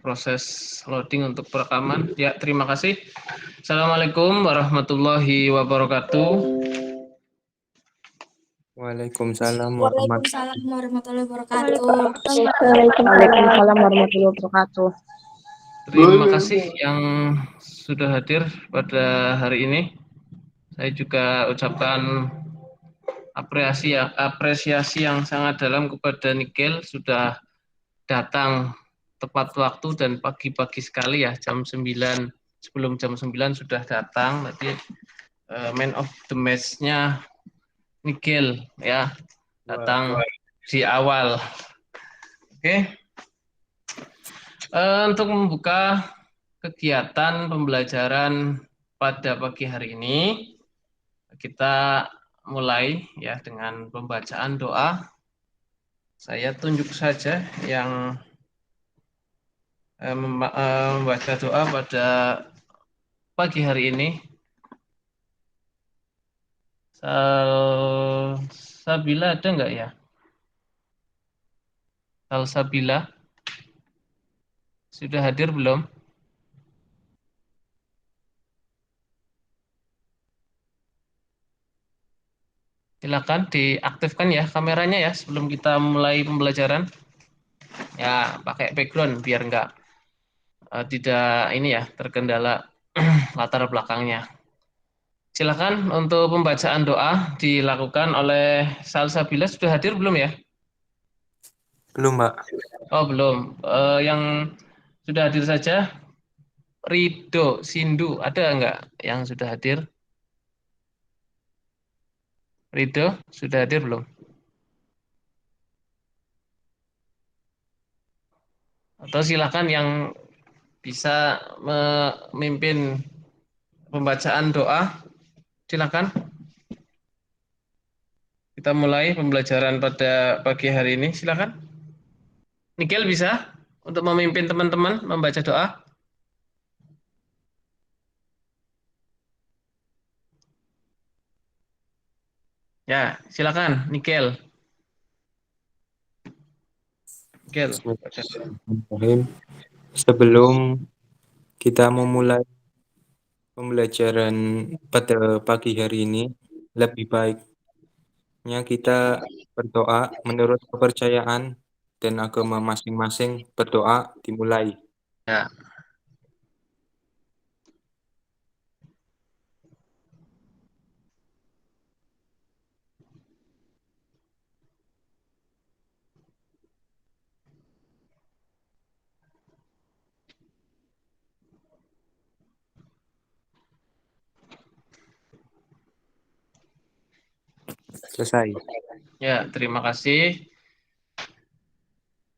proses loading untuk perekaman. Ya, terima kasih. Assalamualaikum warahmatullahi wabarakatuh. Waalaikumsalam warahmatullahi wabarakatuh. Waalaikumsalam warahmatullahi wabarakatuh. Terima kasih yang sudah hadir pada hari ini. Saya juga ucapkan apresiasi yang sangat dalam kepada Nikel sudah datang tepat waktu dan pagi-pagi sekali ya, jam 9, sebelum jam 9 sudah datang. Tadi man of the match-nya Nikel ya, datang di awal. Oke. Untuk membuka kegiatan pembelajaran pada pagi hari ini, kita mulai ya dengan pembacaan doa. Saya tunjuk saja yang membaca doa pada pagi hari ini. Salsabila ada nggak ya? Salsabila sudah hadir belum? Silakan diaktifkan ya kameranya ya sebelum kita mulai pembelajaran. Ya, pakai background biar nggak tidak ini ya terkendala latar belakangnya. Silakan untuk pembacaan doa dilakukan oleh Salsabila. Sudah hadir belum ya? Belum, Mbak. Oh, belum. Yang sudah hadir saja, Rido, Sindu, ada nggak yang sudah hadir? Rido, sudah hadir belum? Atau silakan yang bisa memimpin pembacaan doa, silakan. Kita mulai pembelajaran pada pagi hari ini, silakan. Nikel bisa untuk memimpin teman-teman membaca doa? Ya, silakan, Nikel. Nikel. Bismillahirrahmanirrahim. Sebelum kita memulai pembelajaran pada pagi hari ini, lebih baiknya kita berdoa menurut kepercayaan dan agama masing-masing. Berdoa dimulai. Ya. Selesai. Ya, terima kasih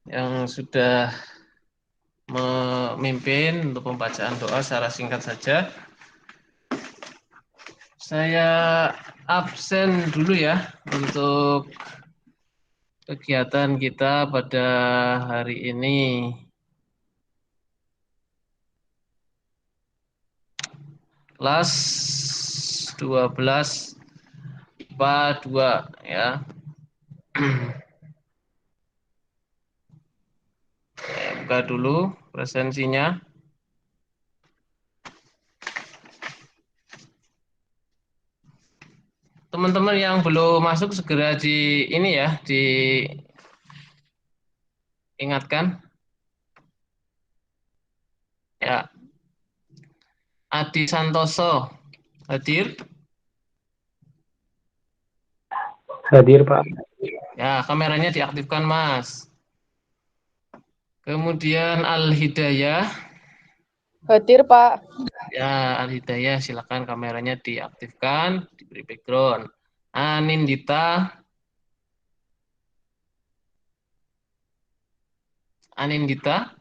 yang sudah memimpin untuk pembacaan doa secara singkat saja. Saya absen dulu ya untuk kegiatan kita pada hari ini. Kelas 12 IPA 2 ya. Buka dulu presensinya. Teman-teman yang belum masuk segera di ini ya, diingatkan. Ya. Adi Santoso hadir? Hadir, Pak. Ya, kameranya diaktifkan, Mas. Kemudian Al Hidayah. Hadir, Pak. Ya, Al Hidayah silakan kameranya diaktifkan, diberi background. Anindita. Anindita.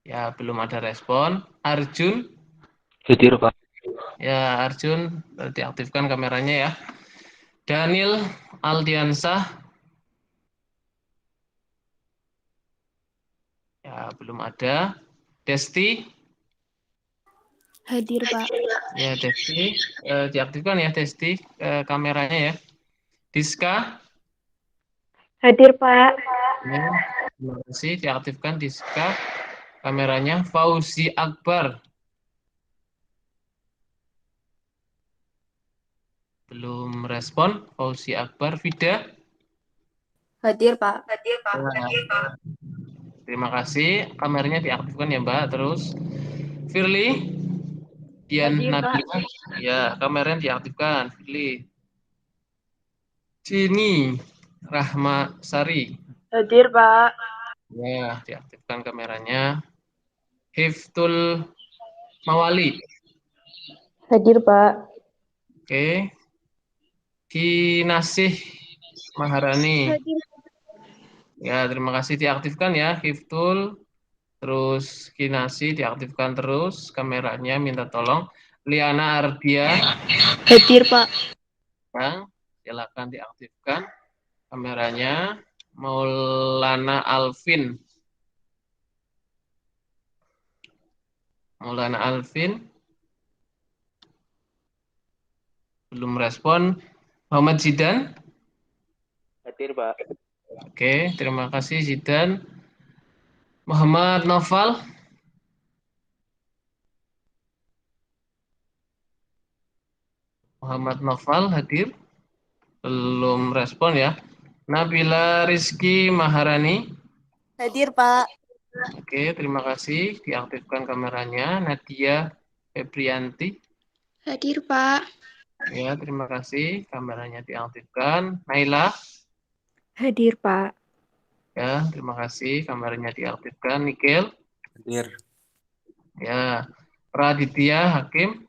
Ya, belum ada respon. Arjun. Hadir, Pak. Ya, Arjun diaktifkan kameranya ya. Daniel Aldiansah. Ya, belum ada. Desti. Hadir, Pak. Ya, Desti diaktifkan ya Desti kameranya ya. Diska. Hadir, Pak. Ini, terima kasih, diaktifkan di Skype kameranya. Fauzi Akbar. Belum respon. Fauzi Akbar. Vida. Hadir, Pak. Ya, terima kasih. Kameranya diaktifkan ya, Mbak. Terus, Firly. Dian Hadir, Pak. Nabila. Ya, kameranya diaktifkan. Firly. Cini. Rahma Sari. Hadir, Pak. Ya, diaktifkan kameranya. Hiftul Mawali. Hadir, Pak. Oke. Kinasih Maharani. Ya, terima kasih diaktifkan ya, Hiftul. Terus Kinasi diaktifkan terus kameranya, minta tolong. Liana Ardia, Hadir, Pak. ya, silakan diaktifkan kameranya. Maulana Alvin. Maulana Alvin belum respon. Muhammad Zidan. Hadir, Pak. Oke, terima kasih Zidan. Muhammad Noval. Muhammad Noval hadir. Belum respon ya. Nabila Rizky Maharani. Hadir, Pak. Oke, terima kasih. Diaktifkan kameranya. Nadia Febrianti. Hadir, Pak. Ya, terima kasih. Kameranya diaktifkan. Naila. Hadir, Pak. Ya, terima kasih. Kameranya diaktifkan. Nikel. Hadir. Ya, Raditya Hakim.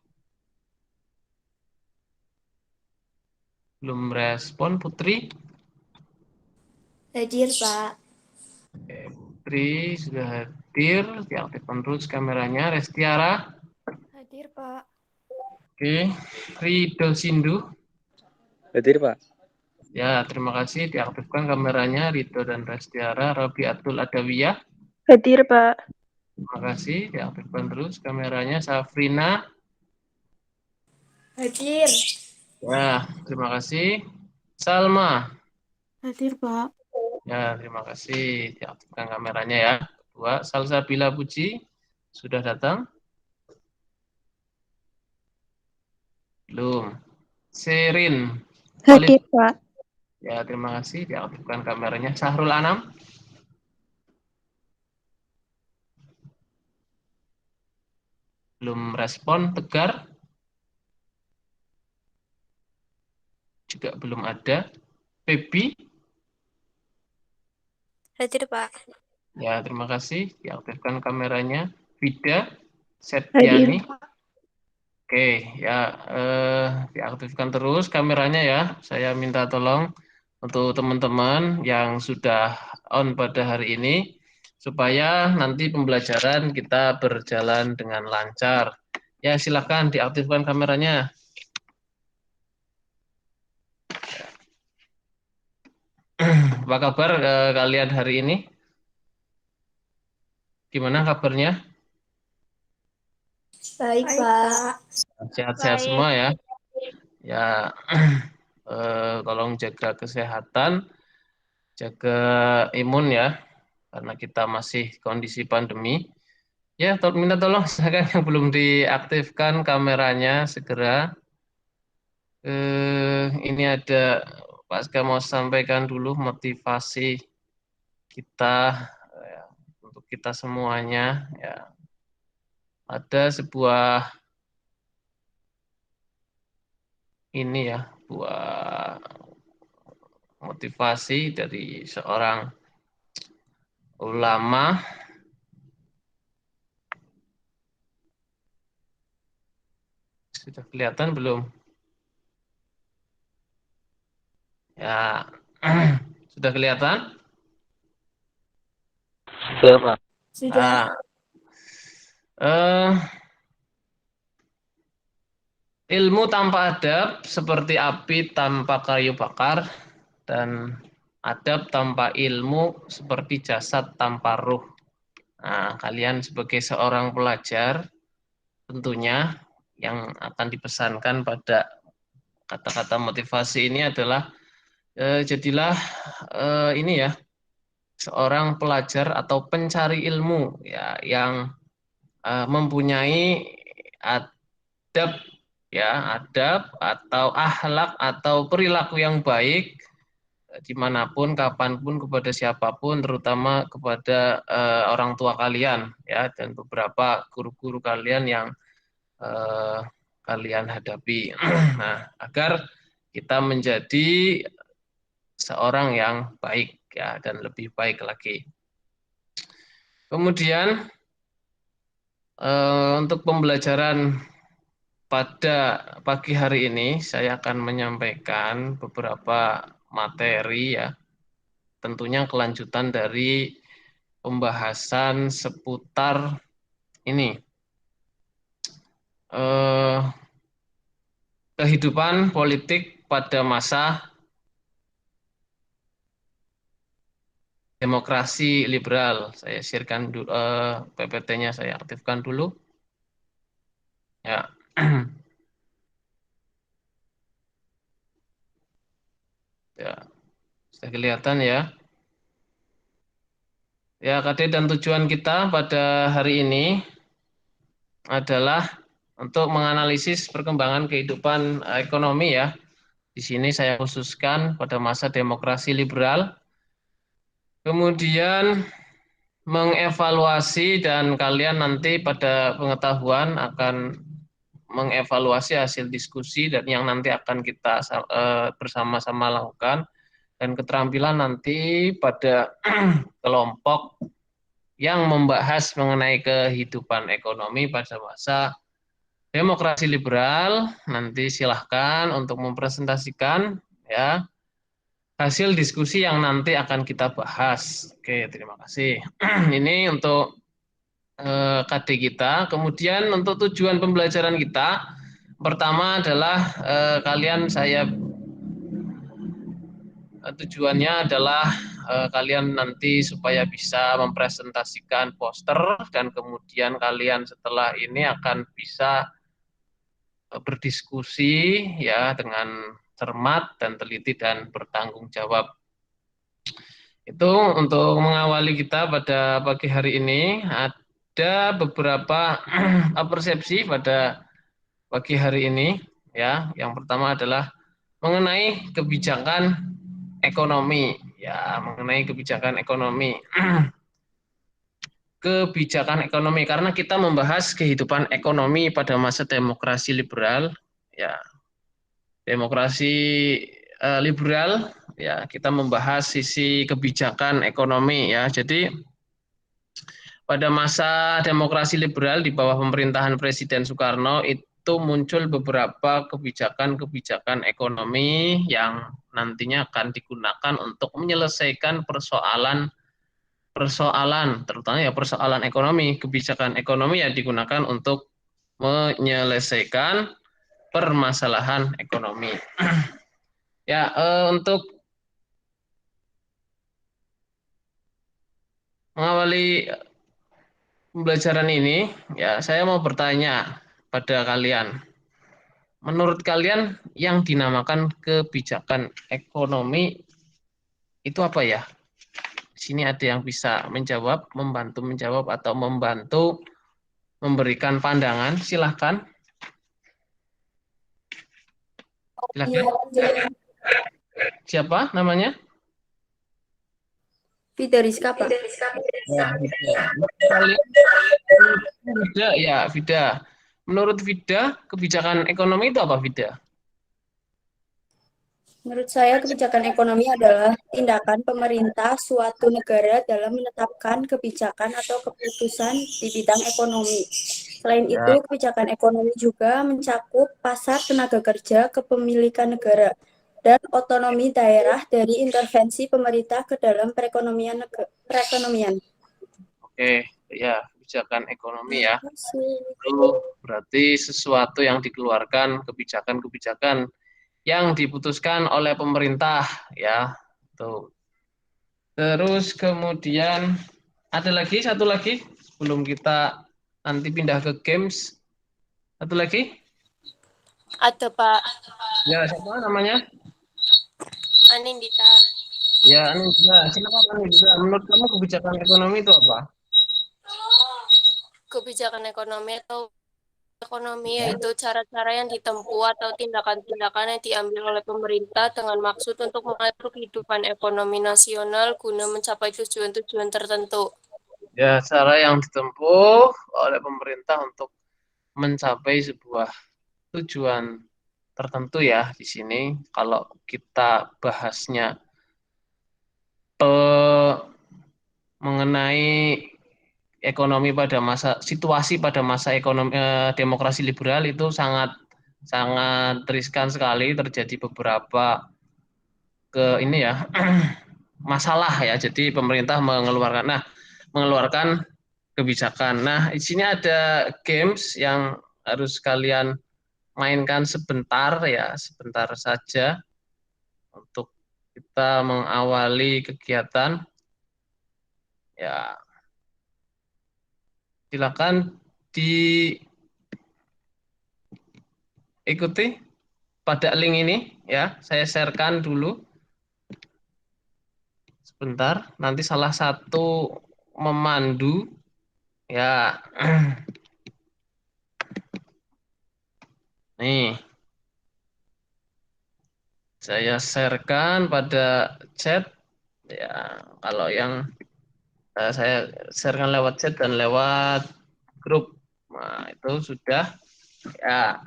Belum respon. Putri. Hadir, Pak. Oke, Putri sudah hadir. Diaktifkan terus kameranya. Restiara. Hadir, Pak. Oke, Rido Sindu. Hadir, Pak. Ya, terima kasih. Diaktifkan kameranya. Rido dan Restiara. Rabiatul Adawiyah. Hadir, Pak. Terima kasih. Diaktifkan terus kameranya. Safrina. Hadir. Ya, terima kasih. Salma. Hadir, Pak. Ya, terima kasih. Diaktifkan kameranya ya. Kedua, Salsabila Puji. Sudah datang? Belum. Serin. Hadir, Pak. Ya, terima kasih. Diaktifkan kameranya. Sahrul Anam. Belum respon. Tegar. Juga belum ada. Pebi. Hadir, Pak. Ya, terima kasih. Diaktifkan kameranya. Vida Hadir, Septiani. Oke, ya, diaktifkan terus kameranya ya. Saya minta tolong untuk teman-teman yang sudah on pada hari ini, supaya nanti pembelajaran kita berjalan dengan lancar. Ya, silakan diaktifkan kameranya. Apa kabar kalian hari ini? Gimana kabarnya? Baik, Pak. Sehat-sehat semua ya. Ya, tolong jaga kesehatan, jaga imun ya, karena kita masih kondisi pandemi. Ya, minta tolong silakan yang belum diaktifkan kameranya segera. Ini ada Pak Ska mau sampaikan dulu motivasi kita ya, untuk kita semuanya. Ya, ada sebuah ini ya, buah motivasi dari seorang ulama. Sudah kelihatan belum? Ya, sudah kelihatan? Sudah, Pak. Sudah. Nah, eh, ilmu tanpa adab seperti api tanpa kayu bakar, dan adab tanpa ilmu seperti jasad tanpa ruh. Nah, kalian sebagai seorang pelajar, tentunya yang akan dipesankan pada kata-kata motivasi ini adalah jadilah ini ya, seorang pelajar atau pencari ilmu ya yang mempunyai adab adab atau akhlak atau perilaku yang baik dimanapun, kapanpun, kepada siapapun, terutama kepada orang tua kalian ya dan beberapa guru-guru kalian yang kalian hadapi. Nah, agar kita menjadi seorang yang baik ya dan lebih baik lagi. Kemudian untuk pembelajaran pada pagi hari ini saya akan menyampaikan beberapa materi ya, tentunya kelanjutan dari pembahasan seputar ini kehidupan politik pada masa demokrasi liberal. Saya sharekan PPT-nya, saya aktifkan dulu. Ya. Ya, sudah kelihatan ya. Ya, KD dan tujuan kita pada hari ini adalah untuk menganalisis perkembangan kehidupan ekonomi ya. Di sini saya khususkan pada masa demokrasi liberal. Kemudian mengevaluasi dan kalian nanti pada pengetahuan akan mengevaluasi hasil diskusi dan yang nanti akan kita bersama-sama lakukan, dan keterampilan nanti pada kelompok yang membahas mengenai kehidupan ekonomi pada masa demokrasi liberal. Nanti silahkan untuk mempresentasikan ya hasil diskusi yang nanti akan kita bahas. Oke, terima kasih. Ini untuk KD kita. Kemudian untuk tujuan pembelajaran kita, pertama adalah tujuannya adalah kalian nanti supaya bisa mempresentasikan poster dan kemudian kalian setelah ini akan bisa berdiskusi ya dengan cermat dan teliti dan bertanggung jawab. Itu untuk mengawali kita pada pagi hari ini. Ada beberapa persepsi pada pagi hari ini ya. Yang pertama adalah mengenai kebijakan ekonomi ya, mengenai kebijakan ekonomi. Kebijakan ekonomi karena kita membahas kehidupan ekonomi pada masa demokrasi liberal ya. Demokrasi liberal ya, kita membahas sisi kebijakan ekonomi ya. Jadi pada masa demokrasi liberal di bawah pemerintahan Presiden Soekarno itu muncul beberapa kebijakan-kebijakan ekonomi yang nantinya akan digunakan untuk menyelesaikan persoalan terutama ya persoalan ekonomi. Kebijakan ekonomi yang digunakan untuk menyelesaikan permasalahan ekonomi. Ya, untuk mengawali pembelajaran ini, ya saya mau bertanya pada kalian. Menurut kalian yang dinamakan kebijakan ekonomi itu apa ya? Di sini ada yang bisa menjawab, membantu menjawab atau membantu memberikan pandangan, silahkan. Silahkan. Siapa namanya? Vida Rizka, Pak. Ya, Vida, ya, Vida. Menurut Vida, kebijakan ekonomi itu apa, Vida? Menurut saya, kebijakan ekonomi adalah tindakan pemerintah suatu negara dalam menetapkan kebijakan atau keputusan di bidang ekonomi. Selain itu, Ya, kebijakan ekonomi juga mencakup pasar tenaga kerja, kepemilikan negara, dan otonomi daerah dari intervensi pemerintah ke dalam perekonomian. oke, ya, kebijakan ekonomi ya. Terima kasih. Itu berarti sesuatu yang dikeluarkan, kebijakan-kebijakan yang diputuskan oleh pemerintah, ya. Tuh. Terus kemudian ada lagi, satu lagi, sebelum kita nanti pindah ke games. Satu lagi? Ada, Pak. Ya, siapa namanya? Anindita. Ya, Anindra, silakan Anindra. Menurut kamu kebijakan ekonomi itu apa? Kebijakan ekonomi yaitu cara-cara yang ditempuh atau tindakan-tindakan yang diambil oleh pemerintah dengan maksud untuk mengatur kehidupan ekonomi nasional guna mencapai tujuan-tujuan tertentu. Ya, cara yang ditempuh oleh pemerintah untuk mencapai sebuah tujuan tertentu ya di sini. Kalau kita bahasnya mengenai ekonomi pada masa situasi pada masa ekonomi demokrasi liberal itu sangat sangat riskan sekali terjadi beberapa ini ya masalah ya. Jadi pemerintah mengeluarkan kebijakan. Nah, di sini ada games yang harus kalian mainkan sebentar ya, sebentar saja untuk kita mengawali kegiatan. Ya, silakan diikuti pada link ini ya. Saya sharekan dulu sebentar. Nanti salah satu memandu ya. Nih, saya sharekan pada chat ya. Kalau yang saya sharekan lewat chat dan lewat grup. Nah, itu sudah ya.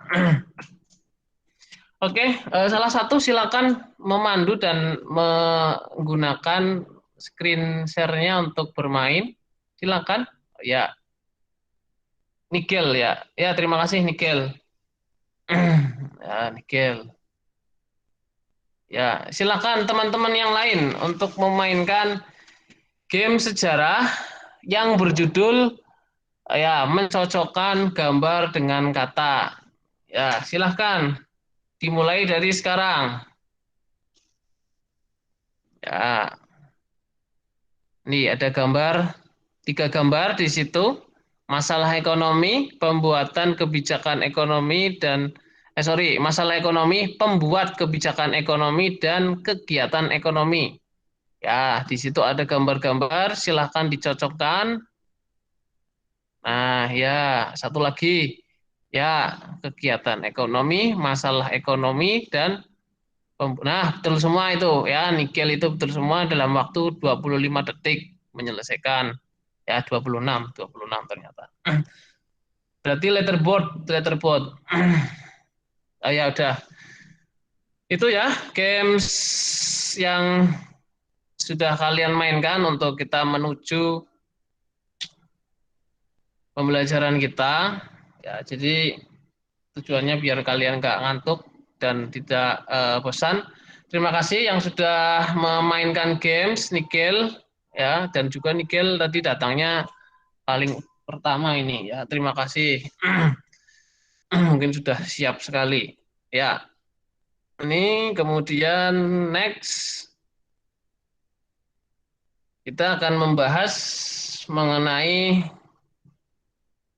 Oke, salah satu silakan memandu dan menggunakan screen share-nya untuk bermain. Silakan. Ya, Nikel ya. Ya, terima kasih Nikel. Ya, Nikel. Ya, silakan teman-teman yang lain untuk memainkan game sejarah yang berjudul ya mencocokkan gambar dengan kata. Ya, silahkan dimulai dari sekarang. Ya, ini ada tiga gambar di situ. Masalah ekonomi, pembuatan kebijakan ekonomi masalah ekonomi, pembuat kebijakan ekonomi dan kegiatan ekonomi. Ya, di situ ada gambar-gambar, silahkan dicocokkan. Nah, ya, satu lagi. Ya, kegiatan ekonomi, masalah ekonomi, dan nah, betul semua itu. Ya, nikel itu betul semua dalam waktu 25 detik menyelesaikan. Ya, 26 ternyata. Berarti letterboard. Oh, ya udah. Itu ya, games yang sudah kalian mainkan untuk kita menuju pembelajaran kita. Ya, jadi tujuannya biar kalian nggak ngantuk dan tidak bosan. Terima kasih yang sudah memainkan games, Nikel, ya, dan juga Nikel tadi datangnya paling pertama ini, ya. Terima kasih. Mungkin sudah siap sekali. Ya, ini kemudian next kita akan membahas mengenai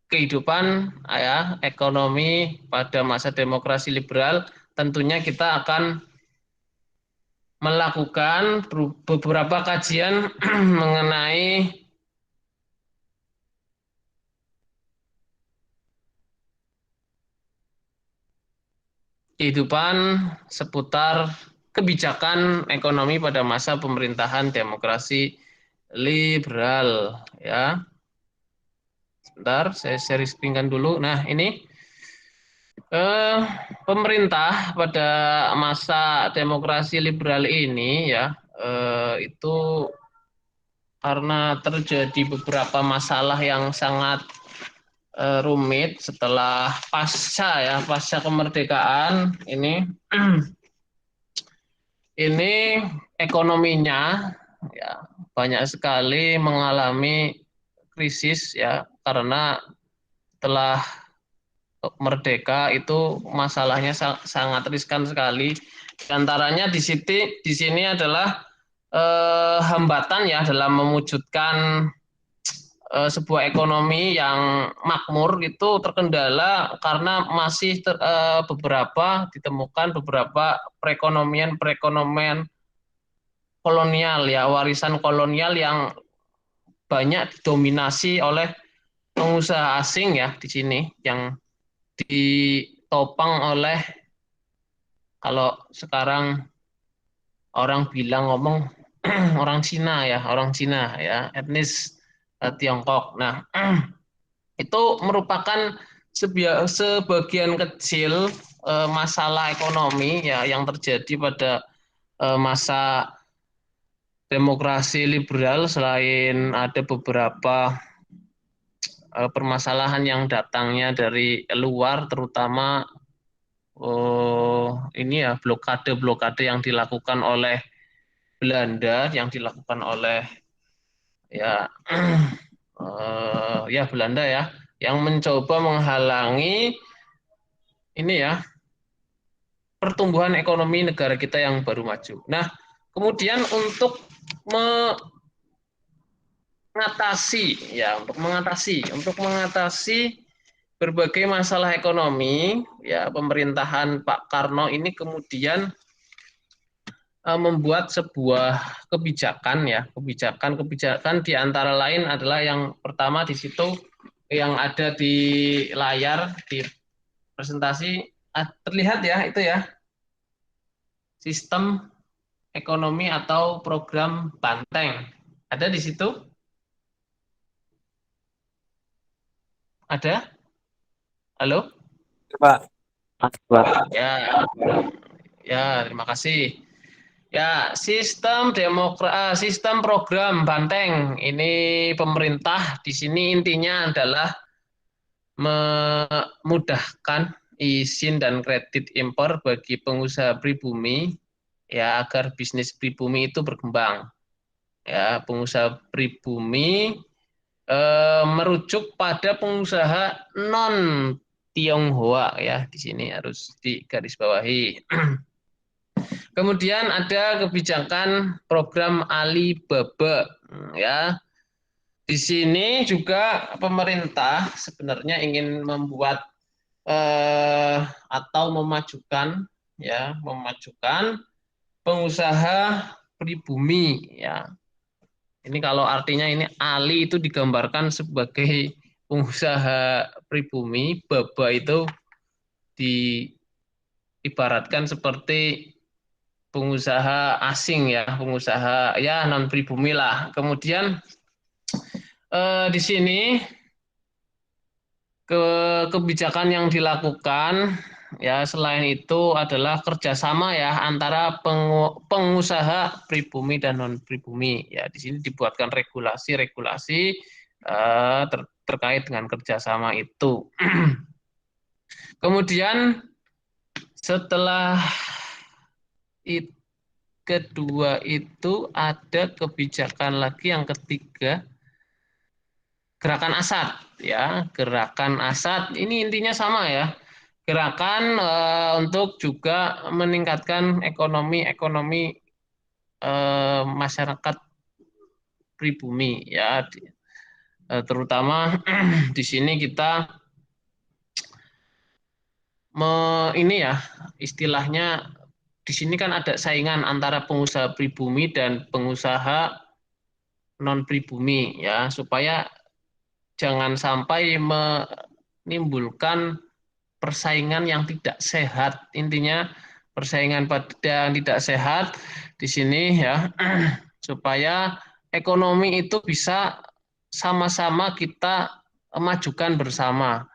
kehidupan ya ekonomi pada masa demokrasi liberal. Tentunya kita akan melakukan beberapa kajian mengenai kehidupan seputar kebijakan ekonomi pada masa pemerintahan demokrasi liberal ya. Sebentar, saya share screen dulu. Nah, ini pemerintah pada masa demokrasi liberal ini ya itu karena terjadi beberapa masalah yang sangat rumit setelah pasca kemerdekaan ini ekonominya ya banyak sekali mengalami krisis ya karena setelah merdeka itu masalahnya sangat riskan sekali. Di antaranya di sini adalah hambatan ya dalam mewujudkan sebuah ekonomi yang makmur itu terkendala karena masih ditemukan beberapa perekonomian kolonial ya, warisan kolonial yang banyak didominasi oleh pengusaha asing ya di sini yang ditopang oleh, kalau sekarang orang bilang ngomong orang Cina ya, etnis Tiongkok. Nah, itu merupakan sebagian kecil masalah ekonomi ya yang terjadi pada masa demokrasi liberal, selain ada beberapa permasalahan yang datangnya dari luar, terutama ini ya blokade-blokade yang dilakukan oleh Belanda, yang dilakukan oleh ya ya Belanda ya, yang mencoba menghalangi ini ya pertumbuhan ekonomi negara kita yang baru maju. Nah, kemudian untuk mengatasi berbagai masalah ekonomi ya, pemerintahan Pak Karno ini kemudian membuat sebuah kebijakan ya, kebijakan di antara lain adalah yang pertama di situ yang ada di layar di presentasi, terlihat ya itu ya, sistem ekonomi atau program Banteng. Ada di situ? Ada? Halo? Pak. Pak. Ya, ya, terima kasih. Ya, sistem program Banteng ini pemerintah di sini intinya adalah memudahkan izin dan kredit impor bagi pengusaha pribumi ya, agar bisnis pribumi itu berkembang. Ya, pengusaha pribumi merujuk pada pengusaha non Tionghoa ya, di sini harus digarisbawahi. Kemudian ada kebijakan program Alibaba ya. Di sini juga pemerintah sebenarnya ingin membuat atau memajukan pengusaha pribumi ya. Ini kalau artinya ini Ali itu digambarkan sebagai pengusaha pribumi, Baba itu diibaratkan seperti pengusaha asing ya, pengusaha ya non pribumi lah. Kemudian di sini kebijakan yang dilakukan ya selain itu adalah kerjasama ya antara pengusaha pribumi dan non pribumi ya. Di sini dibuatkan regulasi-regulasi terkait dengan kerjasama itu. Kemudian setelah kedua itu ada kebijakan lagi yang ketiga, gerakan Asad ya. Gerakan Asad ini intinya sama ya, gerakan untuk juga meningkatkan ekonomi masyarakat pribumi ya, terutama di sini kita ini ya istilahnya, di sini kan ada saingan antara pengusaha pribumi dan pengusaha non pribumi ya, supaya jangan sampai menimbulkan persaingan yang tidak sehat. Intinya persaingan pada yang tidak sehat di sini ya, supaya ekonomi itu bisa sama-sama kita majukan bersama.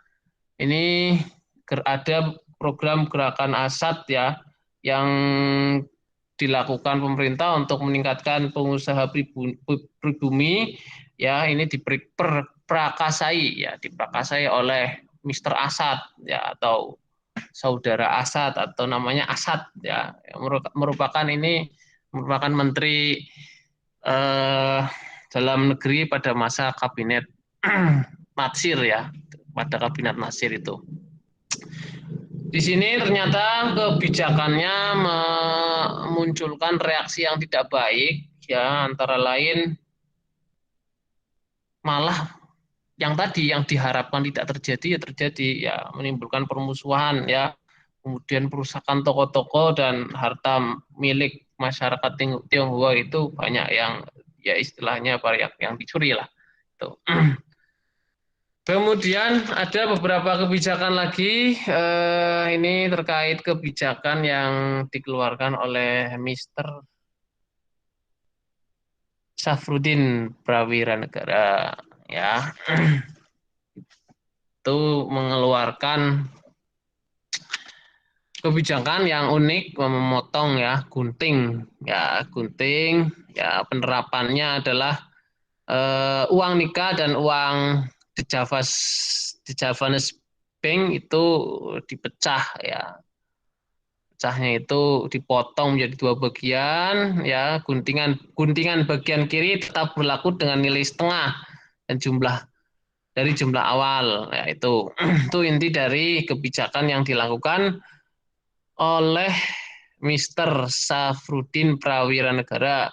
Ini ada program gerakan Asad ya yang dilakukan pemerintah untuk meningkatkan pengusaha pribumi ya, ini diperakasai oleh Mr. Asad ya, atau saudara Asad, atau namanya Asad ya, merupakan menteri dalam negeri pada masa kabinet Natsir ya, pada kabinet Natsir itu. Di sini ternyata kebijakannya memunculkan reaksi yang tidak baik ya, antara lain malah yang tadi yang diharapkan tidak terjadi ya terjadi ya, menimbulkan permusuhan ya, kemudian perusakan toko-toko dan harta milik masyarakat Tionghoa itu banyak yang ya istilahnya banyak yang dicuri lah. Tuh. Kemudian ada beberapa kebijakan lagi, ini terkait kebijakan yang dikeluarkan oleh Mr. Safrudin Prawiranegara, ya, itu mengeluarkan kebijakan yang unik, memotong ya gunting, ya penerapannya adalah uang nikah dan uang The Javanese Bank itu dipecah ya. Pecahnya itu dipotong menjadi dua bagian ya, guntingan bagian kiri tetap berlaku dengan nilai setengah dan jumlah awal ya itu. Itu inti dari kebijakan yang dilakukan oleh Mr. Safrudin Prawiranegara.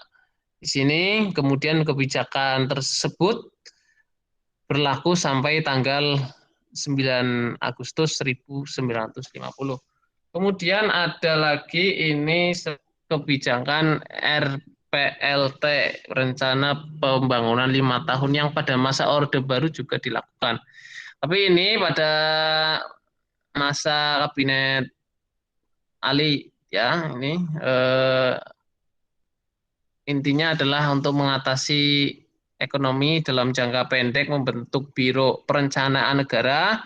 Di sini kemudian kebijakan tersebut berlaku sampai tanggal 9 Agustus 1950. Kemudian ada lagi ini kebijakan RPLT, Rencana Pembangunan 5 tahun yang pada masa Orde Baru juga dilakukan. Tapi ini pada masa Kabinet Ali ya, ini intinya adalah untuk mengatasi ekonomi dalam jangka pendek membentuk Biro Perencanaan Negara,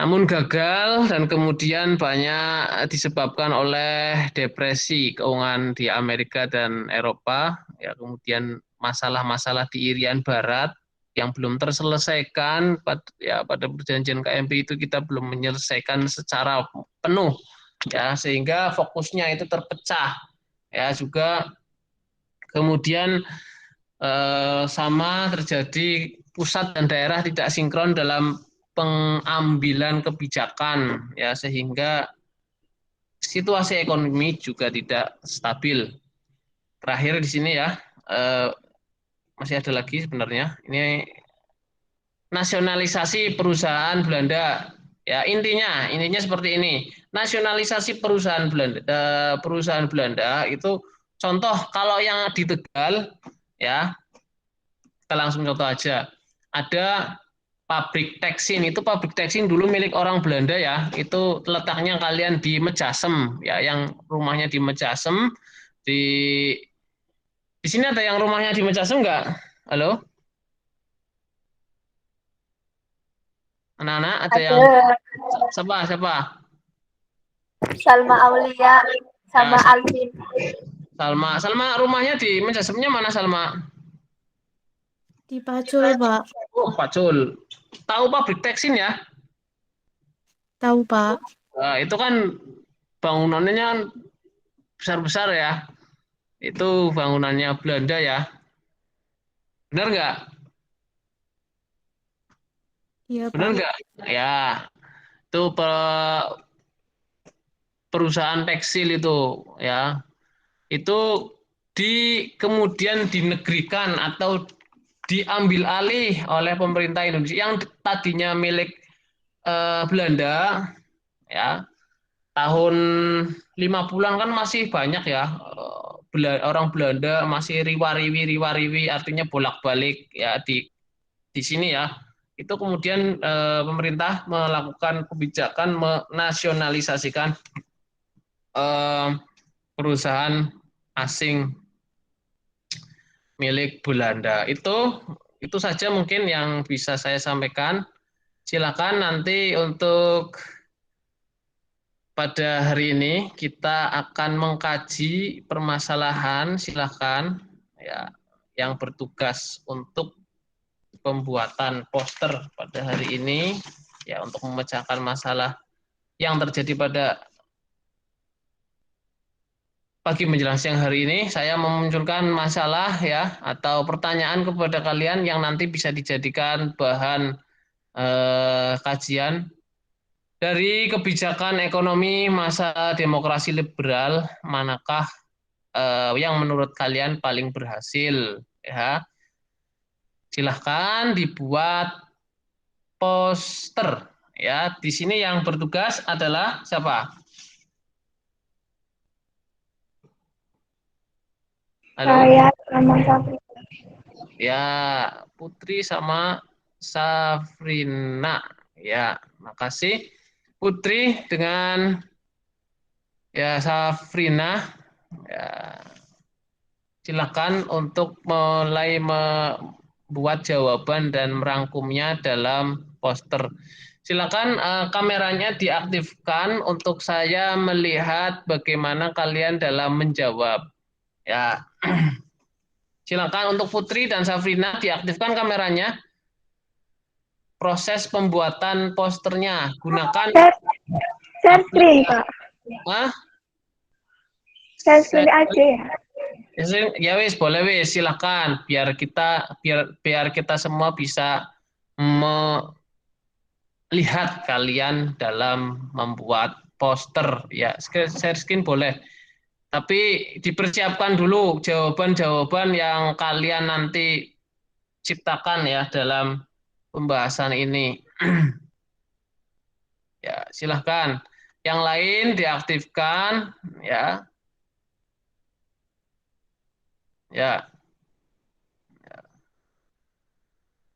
namun gagal dan kemudian banyak disebabkan oleh depresi keuangan di Amerika dan Eropa, ya kemudian masalah-masalah di Irian Barat yang belum terselesaikan pada perjanjian KMP itu kita belum menyelesaikan secara penuh ya sehingga fokusnya itu terpecah ya juga kemudian sama terjadi pusat dan daerah tidak sinkron dalam pengambilan kebijakan ya sehingga situasi ekonomi juga tidak stabil. Terakhir di sini ya masih ada lagi sebenarnya ini nasionalisasi perusahaan Belanda ya intinya seperti ini nasionalisasi perusahaan Belanda itu contoh kalau yang di Tegal ya kita langsung contoh aja ada pabrik teksin dulu milik orang Belanda ya itu letaknya kalian di Mejasem ya yang rumahnya di Mejasem di sini ada yang rumahnya di Mejasem nggak? Halo anak-anak ada yang Ada siapa Salma Aulia ya, sama Alvin. Salma rumahnya di Mejasemnya mana Salma? Di Pacul, Pak. Oh Pacul tahu pabrik teksin ya? Tahu, Pak. Nah, itu kan bangunannya besar-besar ya. Itu bangunannya Belanda ya. Benar nggak? Iya, Benar Pak. nggak? Ya, itu perusahaan tekstil itu ya. Itu kemudian dinegrikan atau diambil alih oleh pemerintah Indonesia yang tadinya milik Belanda ya. Tahun 50-an kan masih banyak ya orang Belanda masih riwa-riwi artinya bolak-balik ya di sini ya. Itu kemudian pemerintah melakukan kebijakan menasionalisasikan perusahaan asing milik Belanda. Itu saja mungkin yang bisa saya sampaikan. Silakan nanti untuk pada hari ini kita akan mengkaji permasalahan, silakan ya yang bertugas untuk pembuatan poster pada hari ini ya untuk memecahkan masalah yang terjadi pada pagi menjelang siang hari ini. Saya memunculkan masalah ya atau pertanyaan kepada kalian yang nanti bisa dijadikan bahan kajian dari kebijakan ekonomi masa demokrasi liberal manakah yang menurut kalian paling berhasil ya. Silahkan dibuat poster Ya, di sini yang bertugas adalah siapa? Halo? Saya sama Safri. Ya, Putri sama Safrina. Ya, makasih. Putri dengan ya Safrina. Ya, silakan untuk mulai membuat jawaban dan merangkumnya dalam poster. Silakan kameranya diaktifkan untuk saya melihat bagaimana kalian dalam menjawab. Ya, silakan untuk Putri dan Safrina diaktifkan kameranya. Proses pembuatan posternya gunakan Share, share screen, aplikasi. Pak. Ah, Share screen aja ya. ya wis boleh wis silakan biar kita semua bisa melihat kalian dalam membuat poster ya share screen boleh tapi dipersiapkan dulu jawaban-jawaban yang kalian nanti ciptakan ya dalam pembahasan ini. Ya, silahkan. Yang lain diaktifkan, ya, ya.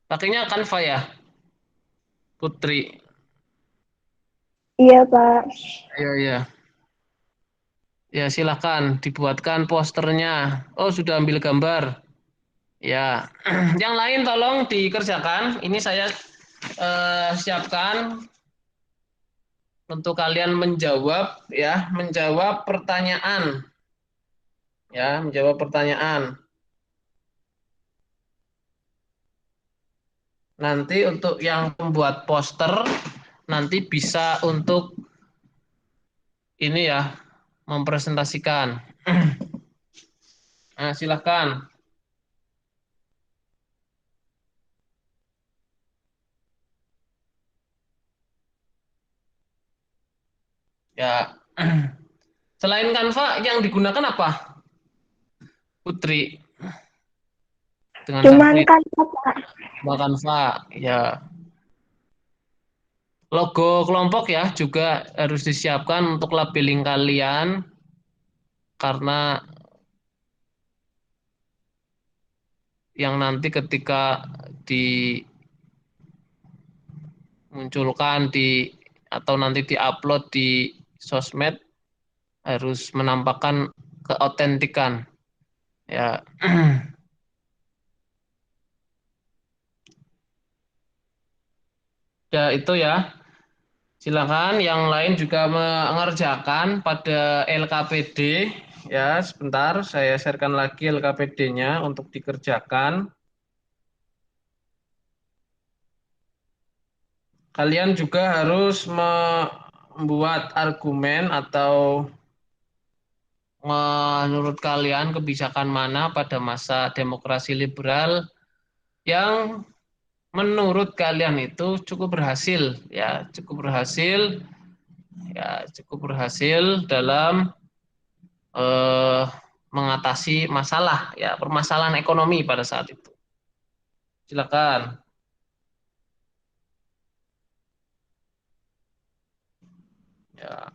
Pakainya Canva ya, Putri. Iya, Pak. Iya, iya. Ya, silahkan dibuatkan posternya. Oh, sudah ambil gambar. Ya, yang lain tolong dikerjakan. Ini saya siapkan untuk kalian menjawab, ya, menjawab pertanyaan, ya, menjawab pertanyaan. Nanti untuk yang membuat poster nanti bisa untuk ini ya mempresentasikan. Nah, silahkan. Ya. Selain Canva yang digunakan apa? Putri dengan Cuman Safri kan, Pak. sama Canva. Ya. Logo kelompok ya juga harus disiapkan untuk labeling kalian karena yang nanti ketika dimunculkan atau nanti diupload di sosmed harus menampakkan keautentikan ya. Ya itu ya. Silakan yang lain juga mengerjakan pada LKPD ya. Sebentar saya sharekan lagi LKPD-nya untuk dikerjakan. Kalian juga harus membuat argumen atau menurut kalian kebijakan mana pada masa demokrasi liberal yang menurut kalian itu cukup berhasil ya, cukup berhasil dalam eh, mengatasi masalah ya, permasalahan ekonomi pada saat itu. Silakan. Ya.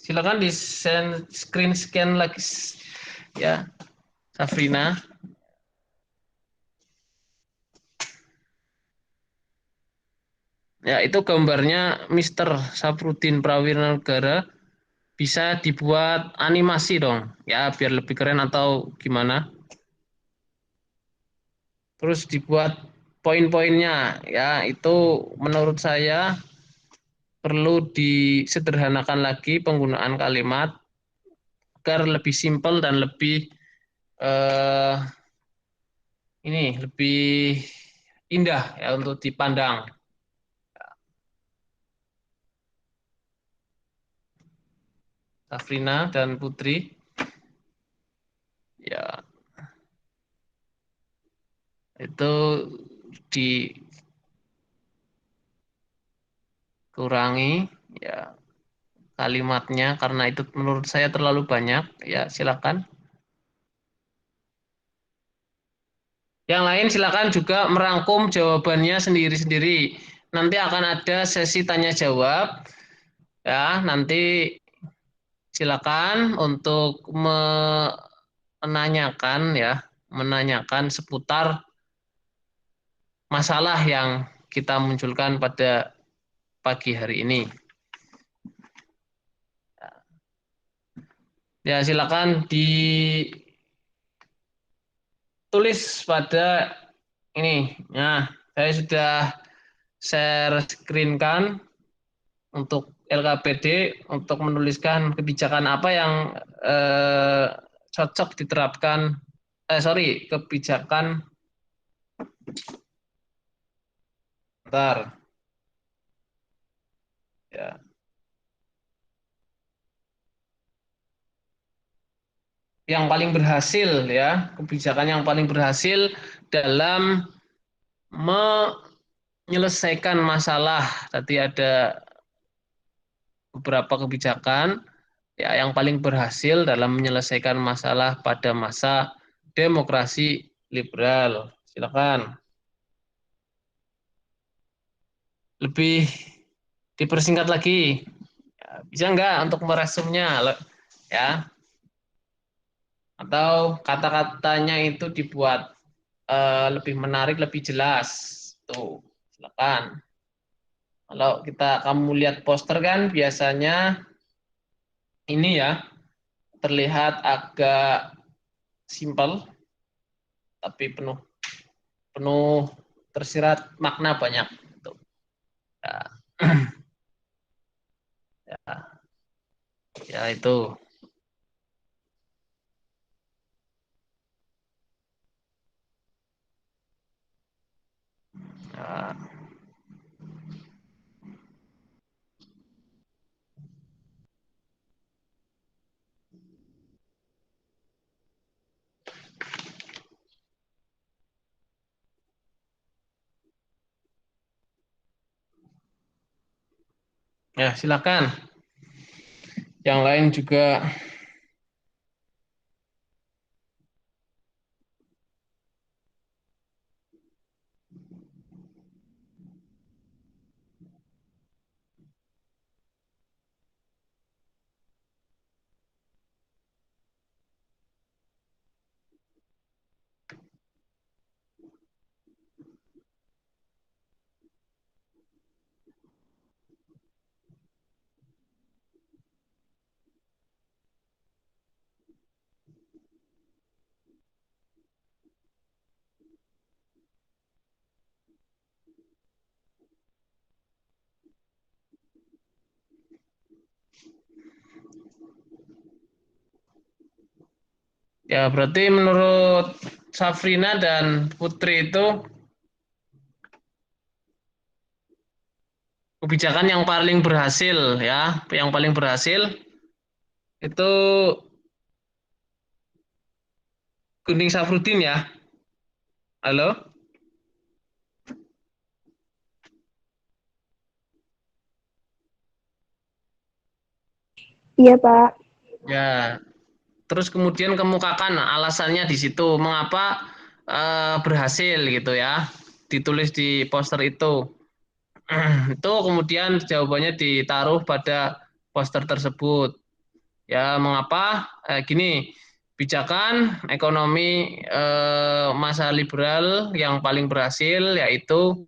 Silakan di screen scan lagi ya, Safrina. Ya, itu gambarnya Mister Saprudin Prawirnegara. Bisa dibuat animasi dong, ya biar lebih keren atau gimana. Terus dibuat poin-poinnya, ya itu menurut saya perlu disederhanakan lagi penggunaan kalimat agar lebih simpel dan lebih eh, ini lebih indah ya untuk dipandang. Safrina dan Putri. itu dikurangi ya kalimatnya karena itu menurut saya terlalu banyak. Ya, silakan. Yang lain silakan juga merangkum jawabannya sendiri-sendiri. Nanti akan ada sesi tanya jawab. Ya, nanti silakan untuk menanyakan seputar masalah yang kita munculkan pada pagi hari ini. Ya, silakan ditulis pada ini. Nah, saya sudah share screen-kan untuk LKPD untuk menuliskan kebijakan apa yang cocok diterapkan. Kebijakan. Bentar. Ya. Yang paling berhasil ya, kebijakan yang paling berhasil dalam menyelesaikan masalah. Tadi ada beberapa kebijakan ya yang paling berhasil dalam menyelesaikan masalah pada masa demokrasi liberal. Silakan. Lebih dipersingkat lagi. Ya, bisa nggak untuk meresumnya ya? Atau kata-katanya itu dibuat lebih menarik, lebih jelas. Tuh, silakan. Kalau kamu lihat poster kan biasanya ini ya terlihat agak simpel tapi penuh penuh tersirat makna banyak. Tuh. Ya. Ya, ya itu. Ya. Ya, silakan. Yang lain juga. Ya, berarti menurut Safrina dan Putri itu kebijakan yang paling berhasil ya, yang paling berhasil itu Kuning Safrudin ya. Halo? Iya, Pak. Ya, terus kemudian kemukakan alasannya di situ mengapa berhasil gitu ya. Ditulis di poster itu. Itu kemudian jawabannya ditaruh pada poster tersebut. Ya, mengapa? Gini, kebijakan ekonomi masa liberal yang paling berhasil yaitu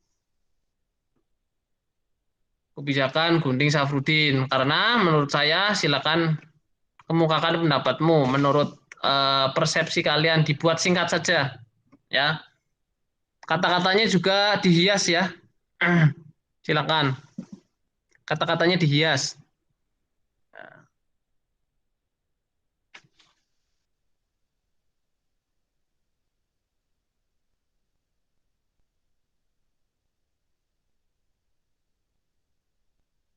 kebijakan Gunting Safrudin. Karena menurut saya, silakan kemukakan pendapatmu. Menurut persepsi kalian dibuat singkat saja, ya. Kata-katanya juga dihias ya. Silakan. Kata-katanya dihias.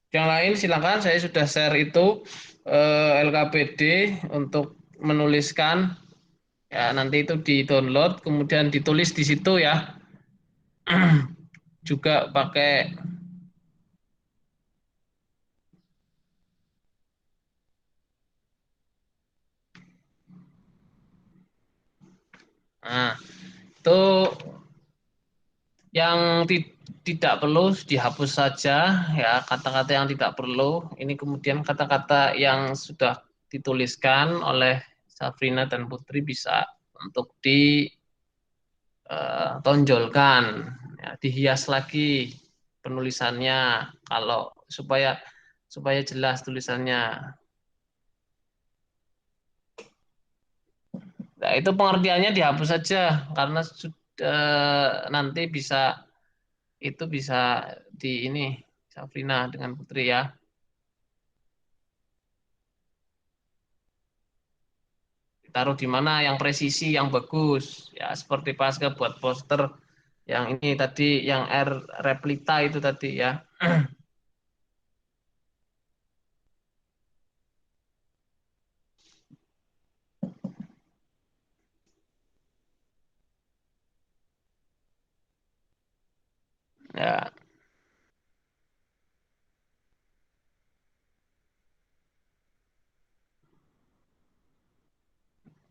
Yang lain silakan, saya sudah share itu LKPD untuk menuliskan ya nanti itu di-download kemudian ditulis di situ ya. juga pakai nah, itu yang tidak perlu dihapus saja ya, kata-kata yang tidak perlu. Ini kemudian kata-kata yang sudah dituliskan oleh Safrina dan Putri bisa untuk ditonjolkan, ya, dihias lagi penulisannya kalau supaya supaya jelas tulisannya. Nah, itu pengertiannya dihapus saja karena nanti bisa di ini Safrina dengan Putri ya. Taruh di mana yang presisi yang bagus ya, seperti pas ke buat poster yang ini tadi yang R replita itu tadi ya. Ya,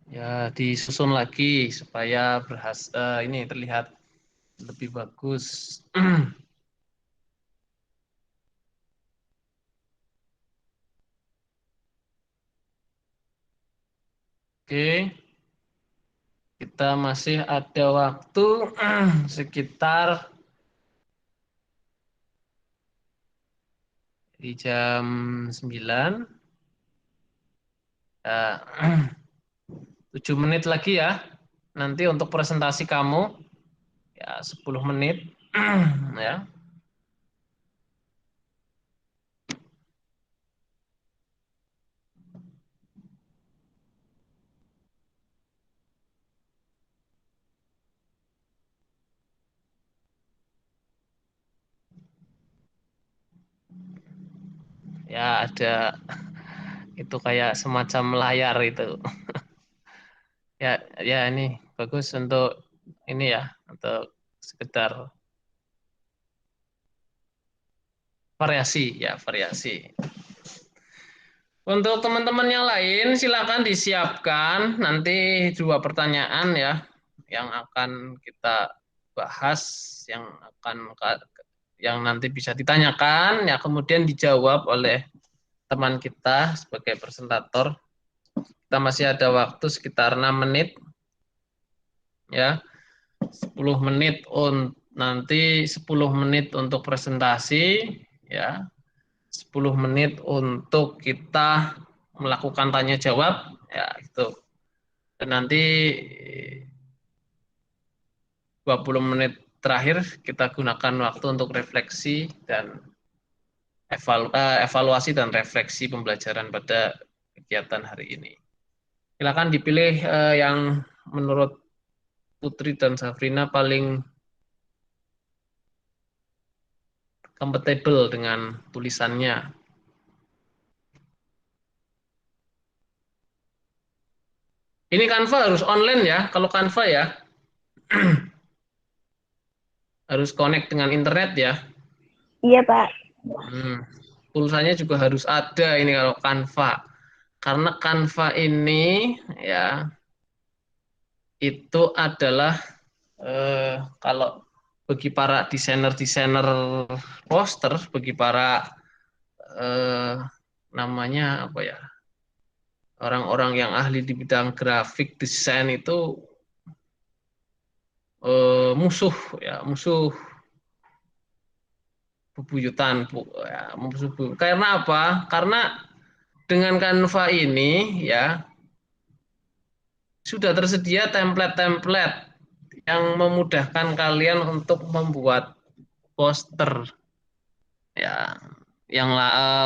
ya disusun lagi supaya ini terlihat lebih bagus. Oke, kita masih ada waktu sekitar di jam 9. Ya, 7 menit lagi ya. Nanti untuk presentasi kamu ya 10 menit ya. Ya ada itu kayak semacam layar itu. Ya ya ini bagus untuk ini ya, untuk sekedar variasi ya, variasi. Untuk teman-teman yang lain silakan disiapkan nanti 2 pertanyaan ya yang akan kita bahas, yang nanti bisa ditanyakan ya kemudian dijawab oleh teman kita sebagai presentator. Kita masih ada waktu sekitar 6 menit ya. 10 menit nanti 10 menit untuk presentasi ya. 10 menit untuk kita melakukan tanya jawab ya itu. Dan nanti 20 menit terakhir kita gunakan waktu untuk refleksi dan evaluasi dan refleksi pembelajaran pada kegiatan hari ini. Silakan dipilih yang menurut Putri dan Safrina paling compatible dengan tulisannya. Ini Canva harus online ya, kalau Canva ya harus connect dengan internet ya. Iya, Pak. Pulsanya juga harus ada ini kalau Canva. Karena Canva ini ya itu adalah kalau bagi para desainer-desainer poster, bagi para namanya apa ya, orang-orang yang ahli di bidang grafik desain itu musuh ya, musuh bebuyutan ya, musuh karena apa? Karena dengan Canva ini ya sudah tersedia template-template yang memudahkan kalian untuk membuat poster ya, yang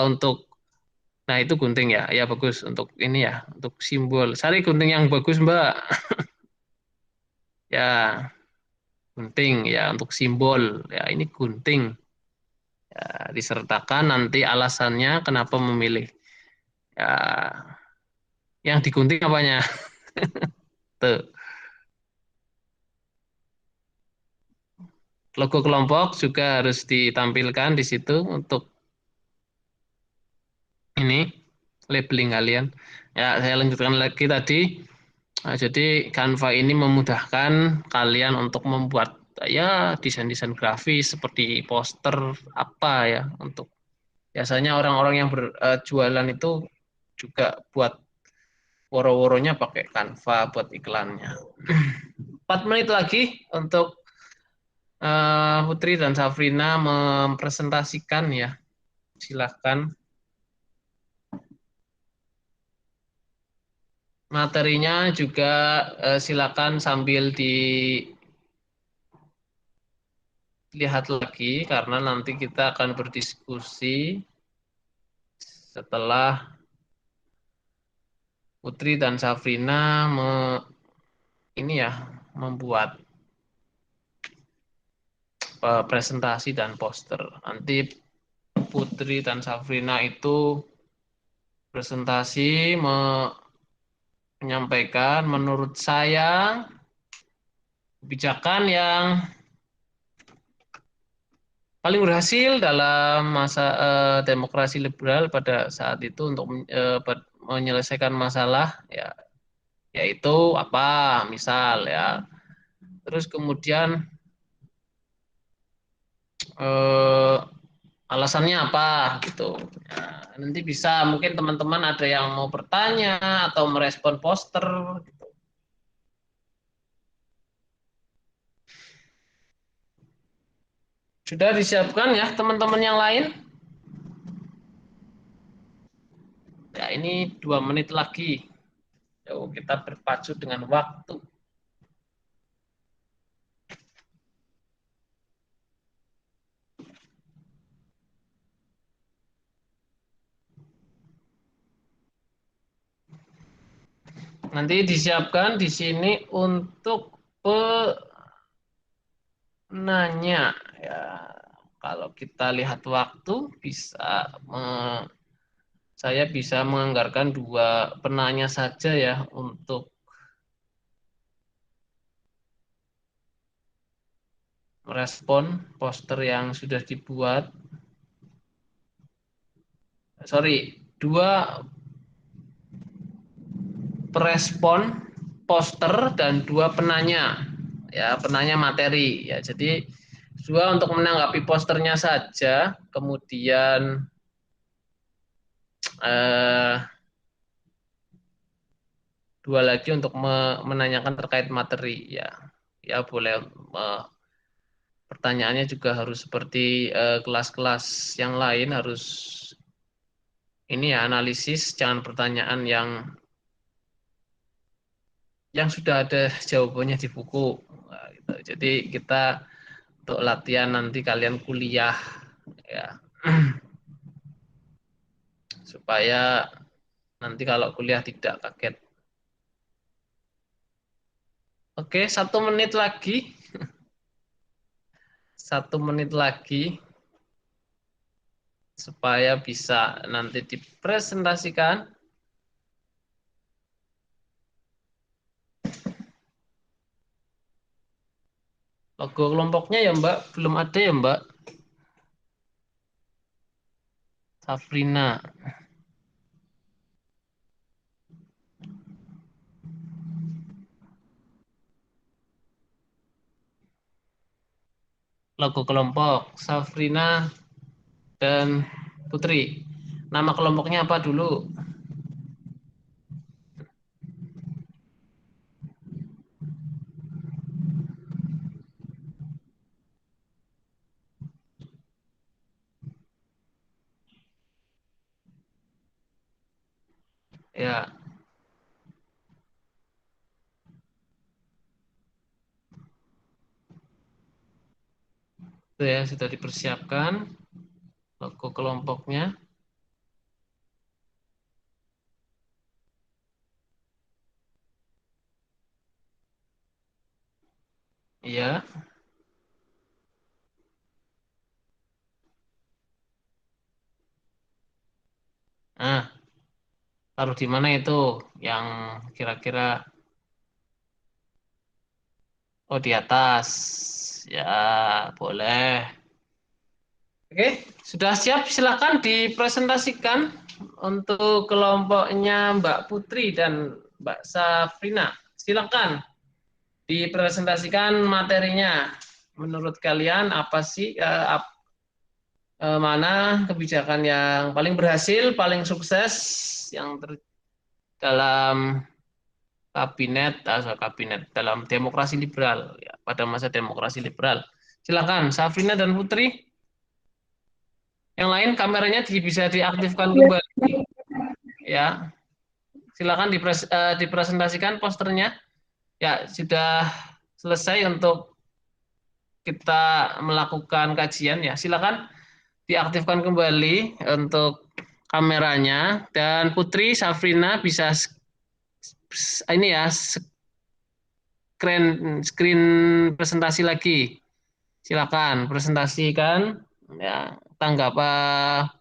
untuk nah itu gunting ya, ya bagus untuk ini ya, untuk simbol. Cari gunting yang bagus Mbak. Ya gunting ya untuk simbol ya, ini gunting ya, disertakan nanti alasannya kenapa memilih ya yang digunting apanya tuh. Logo kelompok juga harus ditampilkan di situ untuk ini labeling kalian. Ya, saya lanjutkan lagi tadi. Nah, jadi Canva ini memudahkan kalian untuk membuat ya desain-desain grafis seperti poster apa ya untuk biasanya orang-orang yang berjualan itu juga buat woro-woronya pakai Canva buat iklannya. 4 menit lagi untuk Putri dan Safrina mempresentasikan ya. Silahkan. Materinya juga silakan sambil dilihat lagi karena nanti kita akan berdiskusi setelah Putri dan Safrina ini ya membuat presentasi dan poster. Nanti Putri dan Safrina itu presentasi menyampaikan menurut saya kebijakan yang paling berhasil dalam masa demokrasi liberal pada saat itu untuk menyelesaikan masalah ya yaitu apa misal ya terus kemudian eh, alasannya apa gitu. Nah, nanti bisa mungkin teman-teman ada yang mau bertanya atau merespon poster gitu. Sudah disiapkan ya teman-teman yang lain? Ya ini 2 menit lagi. Yuk, kita berpacu dengan waktu. Nanti disiapkan di sini untuk penanya ya. Kalau kita lihat waktu bisa saya bisa menganggarkan 2 penanya saja ya untuk merespon poster yang sudah dibuat. Sorry, 2 perespon poster dan 2 penanya ya penanya materi ya jadi 2 untuk menanggapi posternya saja kemudian eh, 2 lagi untuk menanyakan terkait materi ya ya boleh pertanyaannya juga harus seperti kelas-kelas yang lain harus ini ya analisis jangan pertanyaan yang sudah ada jawabannya di buku. Nah, gitu. Jadi kita untuk latihan nanti kalian kuliah ya supaya nanti kalau kuliah tidak kaget. Oke, 1 menit lagi. 1 menit lagi supaya bisa nanti dipresentasikan. Logo kelompoknya ya Mbak, belum ada ya Mbak. Safrina. Logo kelompok Safrina dan Putri. Nama kelompoknya apa dulu? Ya, itu ya sudah dipersiapkan logo kelompoknya. Iya. Nah, taruh di mana itu yang kira-kira oh di atas. Ya, boleh. Oke, sudah siap? Silakan dipresentasikan untuk kelompoknya Mbak Putri dan Mbak Safrina. Silakan dipresentasikan materinya. Menurut kalian apa sih mana kebijakan yang paling berhasil, paling sukses yang dalam kabinet dalam demokrasi liberal ya, pada masa demokrasi liberal. Silakan Safrina dan Putri. Yang lain kameranya bisa diaktifkan kembali ya. Silakan dipresentasikan posternya. Ya, sudah selesai untuk kita melakukan kajian ya. Silakan diaktifkan kembali untuk kameranya dan Putri Safrina bisa ini ya screen presentasi lagi. Silakan presentasikan ya tanggapan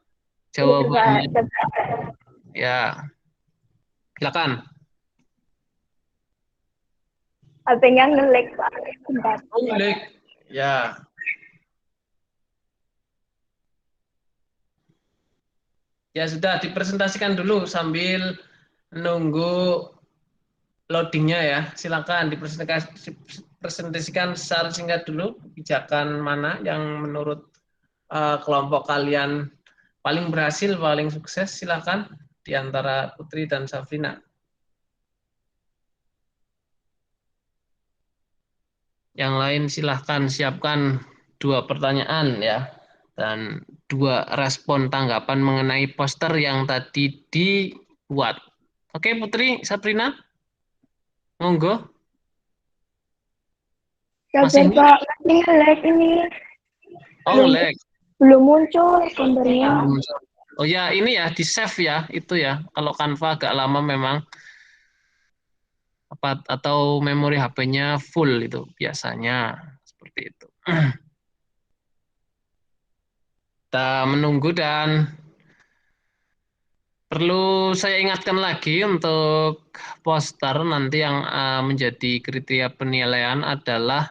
jawabannya ya. Silakan. HP-nya nge-lag, Pak. Bentar. Oh, ya. Ya sudah dipresentasikan dulu sambil menunggu loadingnya ya. Silakan dipresentasikan secara singkat dulu kebijakan mana yang menurut kelompok kalian paling berhasil, paling sukses. Silakan di antara Putri dan Safrina. Yang lain silahkan siapkan 2 pertanyaan ya dan 2 respon tanggapan mengenai poster yang tadi dibuat. Oke Putri, Sabrina, monggo. Sabar, Pak. Masih nge-lag ini. Oh, lag. Belum muncul gambarnya. Oh ya, ini ya di save ya, itu ya. Kalau Canva agak lama memang atau memori HP-nya full itu biasanya seperti itu. Kita menunggu dan perlu saya ingatkan lagi untuk poster nanti yang menjadi kriteria penilaian adalah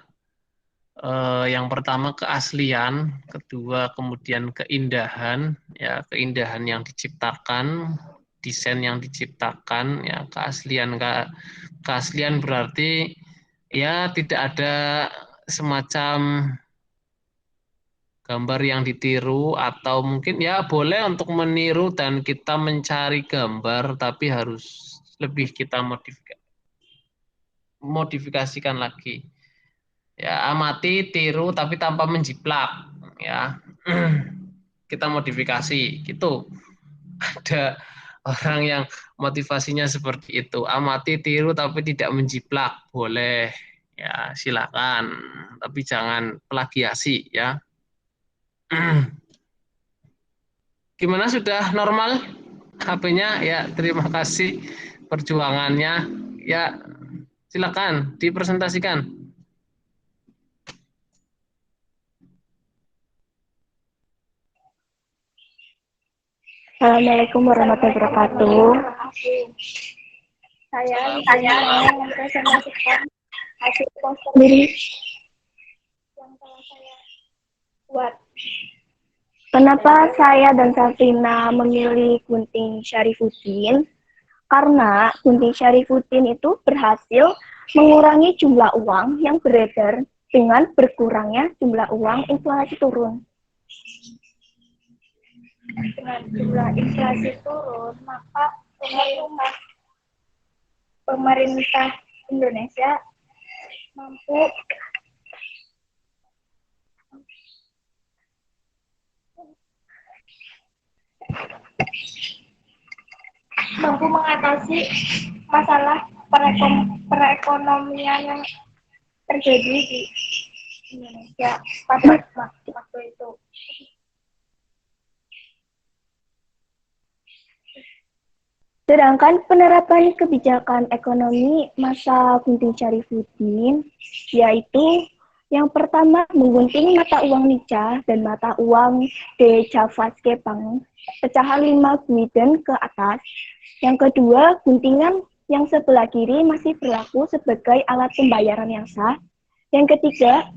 yang pertama keaslian, kedua kemudian keindahan, ya keindahan yang diciptakan, desain yang diciptakan, ya keaslian berarti ya tidak ada semacam gambar yang ditiru atau mungkin ya boleh untuk meniru dan kita mencari gambar tapi harus lebih kita modifikasikan lagi. Ya, amati, tiru tapi tanpa menjiplak ya. Kita modifikasi gitu. Ada orang yang motivasinya seperti itu. Amati, tiru tapi tidak menjiplak. Boleh. Ya, silakan. Tapi jangan plagiasi ya. Gimana sudah normal HP-nya? Ya, terima kasih perjuangannya. Ya, silakan dipresentasikan. Assalamualaikum warahmatullahi wabarakatuh. Saya mau mempresentasikan hasil poster diri yang telah saya buat. Kenapa saya dan Safrina memilih Gunting Syarifuddin? Karena Gunting Syarifuddin itu berhasil mengurangi jumlah uang yang beredar dengan berkurangnya jumlah uang inflasi turun. Dengan jumlah inflasi turun, maka pemerintah Indonesia mampu mengatasi masalah perekonomian yang terjadi di Indonesia pada waktu itu. Sedangkan penerapan kebijakan ekonomi masa Gunting Syarifuddin yaitu yang pertama menggunting mata uang Nica dan mata uang De Javaske Bank pecahan 5 Gulden ke atas. Yang kedua, guntingan yang sebelah kiri masih berlaku sebagai alat pembayaran yang sah. Yang ketiga,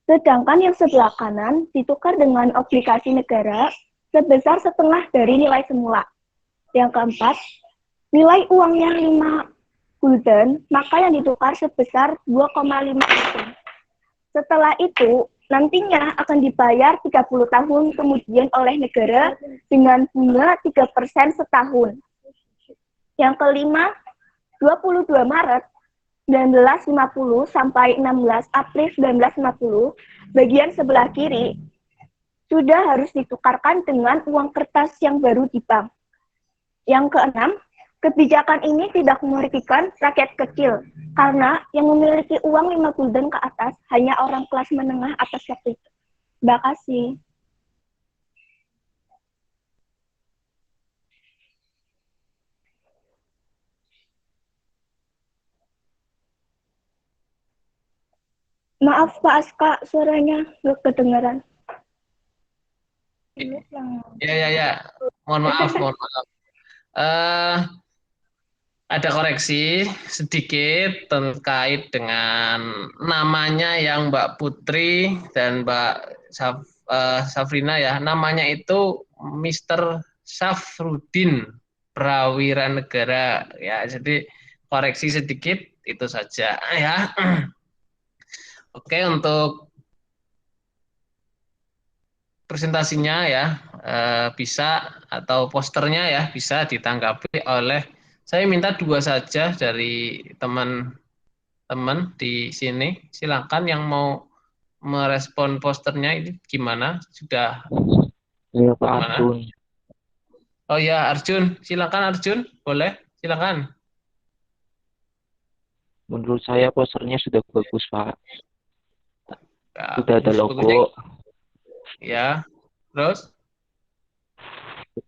Sedangkan yang sebelah kanan ditukar dengan obligasi negara sebesar setengah dari nilai semula. Yang keempat, nilai uangnya 5 gulden, maka yang ditukar sebesar 2,5 gulden. Setelah itu, nantinya akan dibayar 30 tahun kemudian oleh negara dengan bunga 3% setahun. Yang kelima, 22 Maret 1950 sampai 16 April 1950, bagian sebelah kiri sudah harus ditukarkan dengan uang kertas yang baru di bank. Yang keenam, kebijakan ini tidak merugikan rakyat kecil, karena yang memiliki uang 5 gulden ke atas hanya orang kelas menengah atas waktu itu. Terima kasih. Maaf Pak Aska, suaranya nggak kedengaran. Ya. Mohon maaf. Ada koreksi sedikit terkait dengan namanya yang Mbak Putri dan Mbak Safrina ya. Namanya itu Mr. Safrudin Prawiranegara ya. Jadi koreksi sedikit itu saja ya. Oke, untuk presentasinya ya bisa atau posternya ya bisa ditanggapi oleh, saya minta 2 saja dari teman-teman di sini. Silakan yang mau merespon posternya ini gimana? Sudah Ya, Pak gimana? Arjun. Oh ya, Arjun, silakan Arjun, boleh, silakan. Menurut saya posternya sudah bagus, Pak. Ya, Sudah ada logo, ya, terus?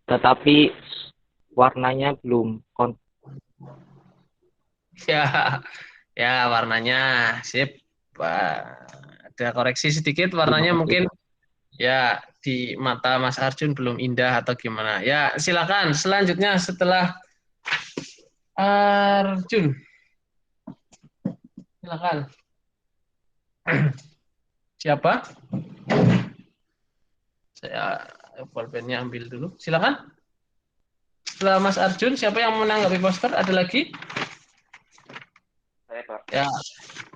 tetapi warnanya belum Ya, warnanya sip. Ada koreksi sedikit, warnanya mungkin ya di mata Mas Arjun belum indah atau gimana. Ya, silakan. Selanjutnya setelah Arjun, silakan. Siapa? Saya pulpennya ambil dulu. Silakan. Setelah Mas Arjun, siapa yang menanggapi poster? Ada lagi? Saya, Pak. Ya,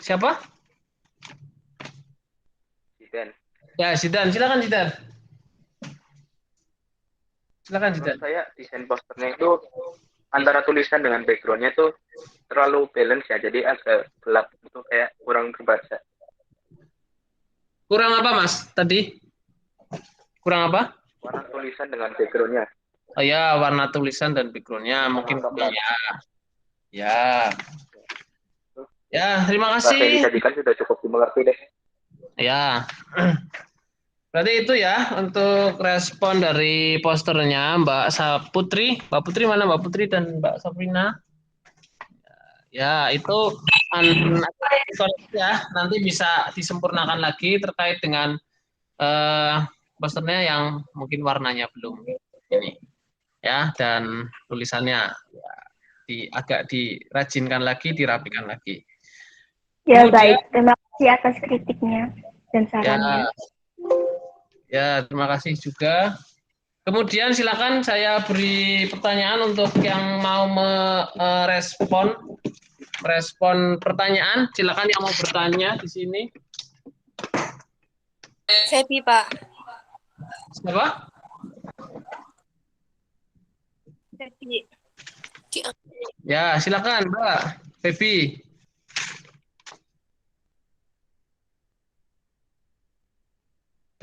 siapa? Zidan. Ya, Zidan. Silakan Zidan. Silakan Zidan. Menurut saya desain posternya itu antara tulisan dengan backgroundnya itu terlalu balance ya, jadi agak gelap, itu kayak kurang terbaca. Kurang apa Mas tadi? Kurang apa? Warna tulisan dengan backgroundnya. Oh ya, warna tulisan dan backgroundnya mungkin ya. Ya. Ya, terima Bahasa yang kasih. dijadikan sudah cukup dimengerti deh. Ya. Berarti itu ya untuk respon dari posternya Mbak Putri. Mbak Putri mana Mbak Putri dan Mbak Sabrina? Ya, itu ya nanti bisa disempurnakan lagi terkait dengan posternya yang mungkin warnanya belum ini. Ya, dan tulisannya ya, agak dirajinkan lagi, dirapikan lagi. Ya, Kemudian, baik. Terima kasih atas kritiknya dan sarannya. Ya, terima kasih juga. Kemudian silakan saya beri pertanyaan untuk yang mau merespon pertanyaan. Silakan yang mau bertanya di sini. Febi, Pak. Siapa? Febi. Ya, silakan Mbak Febi.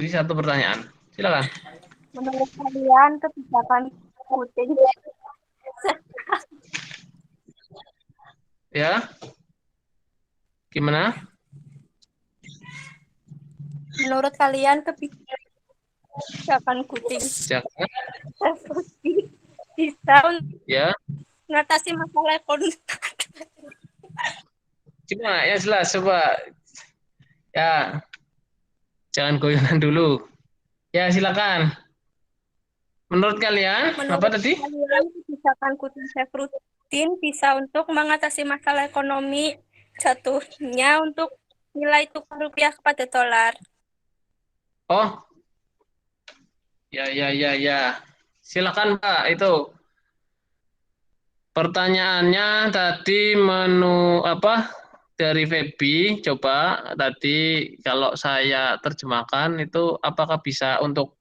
Beri satu pertanyaan. Silakan. Menurut kalian kebijakan Putin Ya. Gimana? menurut kalian kebijakan Putin bisa Ya. mengatasi masalah ekonomi? Gimana? Ya jelas coba. Ya. Jangan goyonan dulu. Ya, silakan. Menurut kalian, apa tadi? Kalian kebijakan Putin Sefrutin bisa untuk mengatasi masalah ekonomi, jatuhnya untuk nilai tukar rupiah kepada dolar. Oh, ya. Silakan Pak, itu pertanyaannya tadi apa dari Feby, coba tadi kalau saya terjemahkan itu apakah bisa untuk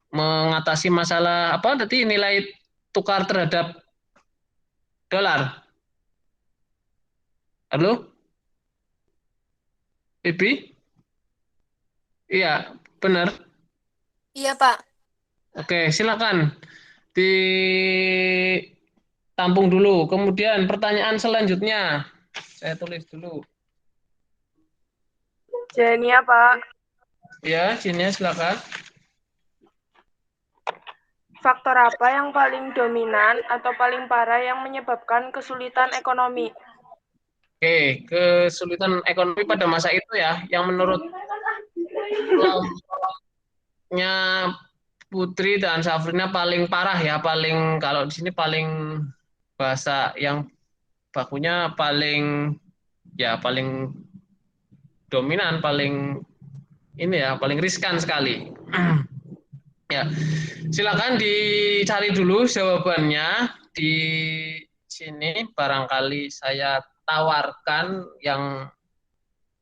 mengatasi masalah apa tadi nilai tukar terhadap dolar? Halo, Feby? Iya, benar. Iya, Pak. Oke, silakan ditampung dulu. Kemudian pertanyaan selanjutnya, saya tulis dulu. Jania, Pak. Ya, Jinya silakan. Faktor apa yang paling dominan atau paling parah yang menyebabkan kesulitan ekonomi? Oke, kesulitan ekonomi pada masa itu ya, yang menurut kelompoknya Putri dan Safrina paling parah ya, paling kalau di sini paling bahasa yang bakunya paling ya paling dominan, paling ini ya, paling riskan sekali. Ya, silakan dicari dulu jawabannya di sini. Barangkali saya tawarkan yang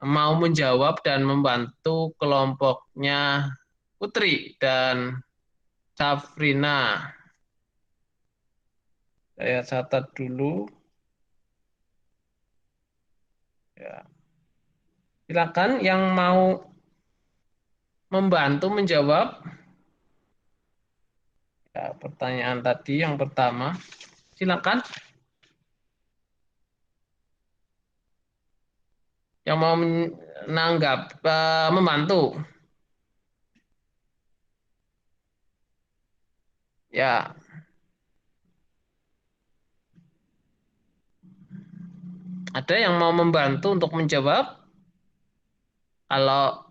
mau menjawab dan membantu kelompoknya Putri dan Safrina. Saya catat dulu. Ya. Silakan yang mau membantu menjawab ya, pertanyaan tadi yang pertama. Silakan. Yang mau menanggap, membantu. Ya, ada yang mau membantu untuk menjawab? Kalau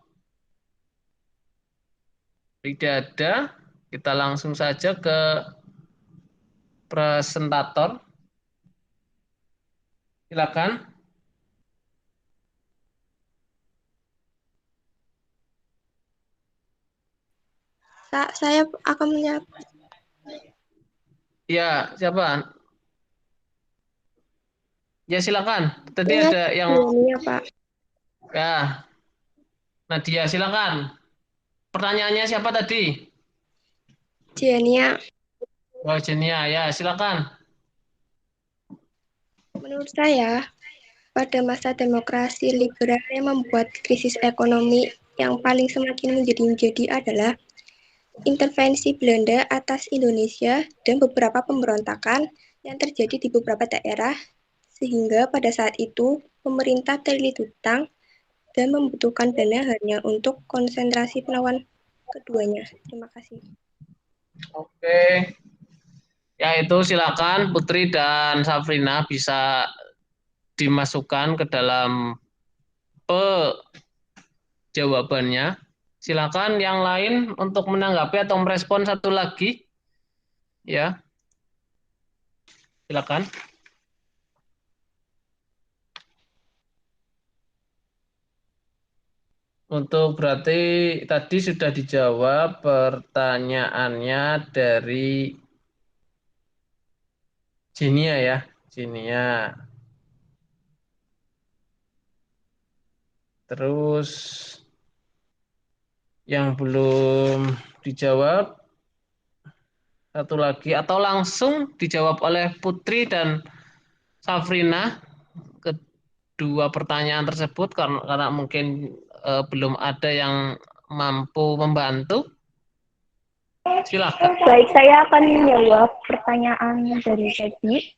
tidak ada, kita langsung saja ke presentator. Silakan. Saya akan menjawab. Ya, siapa? Ya, silakan. Tadi Saya ada yang Jania, Pak. ya, Nadia, silakan. Pertanyaannya siapa tadi? Jania, Oh, Jenia, ya, silakan. menurut saya, pada masa demokrasi liberal yang membuat krisis ekonomi yang paling semakin menjadi-menjadi adalah intervensi Belanda atas Indonesia dan beberapa pemberontakan yang terjadi di beberapa daerah, sehingga pada saat itu pemerintah terlilit hutang dan membutuhkan dana hanya untuk konsentrasi melawan keduanya. Terima kasih. Oke. Ya, itu silakan Putri dan Safrina bisa dimasukkan ke dalam jawabannya. Silakan yang lain untuk menanggapi atau merespon satu lagi. Ya, silakan. Untuk berarti tadi sudah dijawab pertanyaannya dari Jinia ya. Jinia. Terus yang belum dijawab satu lagi atau langsung dijawab oleh Putri dan Safrina kedua pertanyaan tersebut karena mungkin belum ada yang mampu membantu. Silakan. Baik, saya akan menjawab pertanyaan dari Debbie.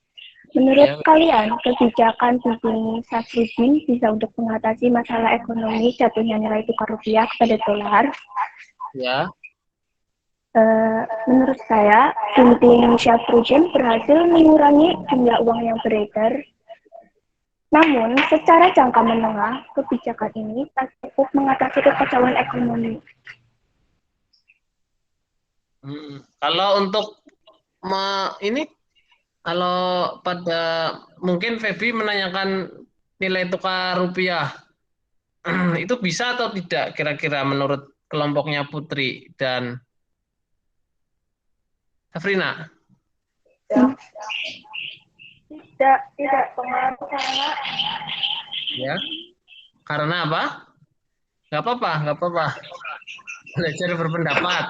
Menurut Ya, kalian, kebijakan Bibi Safruddin bisa untuk mengatasi masalah ekonomi jatuhnya nilai tukar rupiah kepada dolar? ya. Menurut saya, Gunting Syafruddin berhasil mengurangi jumlah uang yang beredar. Namun, secara jangka menengah, kebijakan ini tak cukup mengatasi kekacauan ekonomi. Kalau untuk ini, kalau pada mungkin Feby menanyakan nilai tukar rupiah Itu bisa atau tidak kira-kira menurut kelompoknya Putri dan Safrina? Tidak pengaruh karena Ya. Karena apa? Nggak apa-apa, nggak apa-apa. Belajar berpendapat,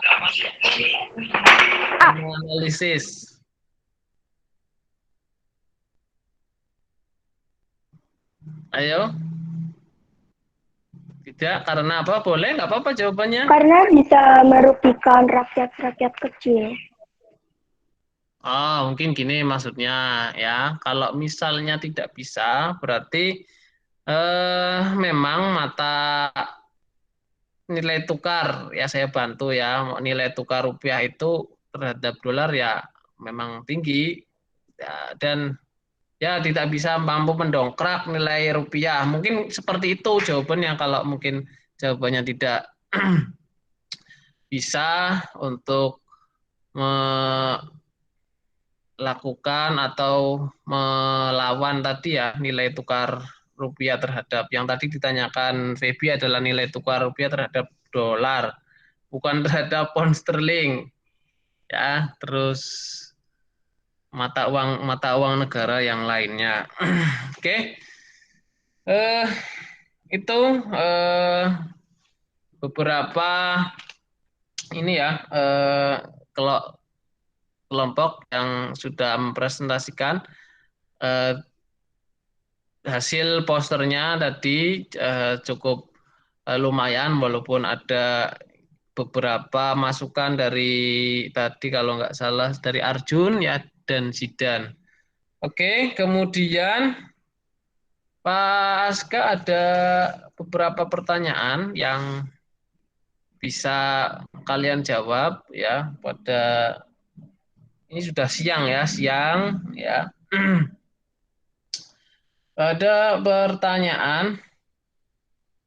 menganalisis. Ayo. Tidak, karena apa? Boleh, nggak apa-apa jawabannya. karena bisa merugikan rakyat-rakyat kecil. Oh, mungkin gini maksudnya ya. Kalau misalnya tidak bisa, berarti memang mata nilai tukar ya saya bantu ya. Nilai tukar rupiah itu terhadap dolar ya memang tinggi ya, dan ya tidak bisa mampu mendongkrak nilai rupiah. Mungkin seperti itu jawabannya kalau mungkin jawabannya tidak bisa untuk melakukan atau melawan tadi ya nilai tukar rupiah terhadap yang tadi ditanyakan Feby adalah nilai tukar rupiah terhadap dolar, bukan terhadap pound sterling ya. Terus mata uang negara yang lainnya. Oke. Eh itu eh beberapa ini ya kalau kelompok yang sudah mempresentasikan eh, hasil posternya tadi cukup lumayan walaupun ada beberapa masukan dari tadi kalau nggak salah dari Arjun ya dan Zidan. Oke, kemudian Pak Aska ada beberapa pertanyaan yang bisa kalian jawab ya pada ini sudah siang ya, siang ya. Ada pertanyaan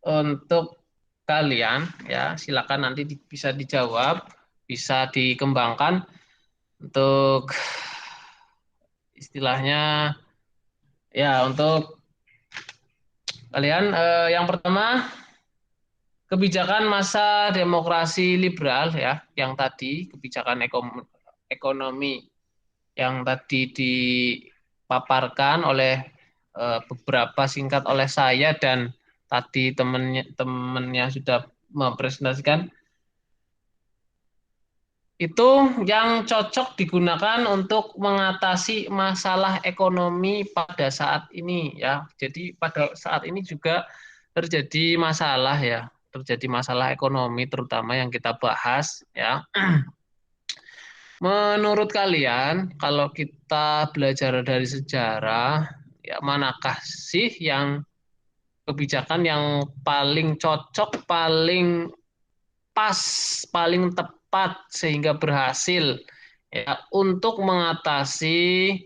untuk kalian ya, silakan nanti bisa dijawab, bisa dikembangkan untuk istilahnya ya untuk kalian yang pertama kebijakan masa demokrasi liberal ya, yang tadi kebijakan ekonomi yang tadi dipaparkan oleh beberapa singkat oleh saya dan tadi temennya sudah mempresentasikan itu yang cocok digunakan untuk mengatasi masalah ekonomi pada saat ini ya. Jadi pada saat ini juga terjadi masalah ya, terjadi masalah ekonomi terutama yang kita bahas ya. Menurut kalian, kalau kita belajar dari sejarah, ya manakah sih yang kebijakan yang paling cocok, paling pas, paling tepat sehingga berhasil ya untuk mengatasi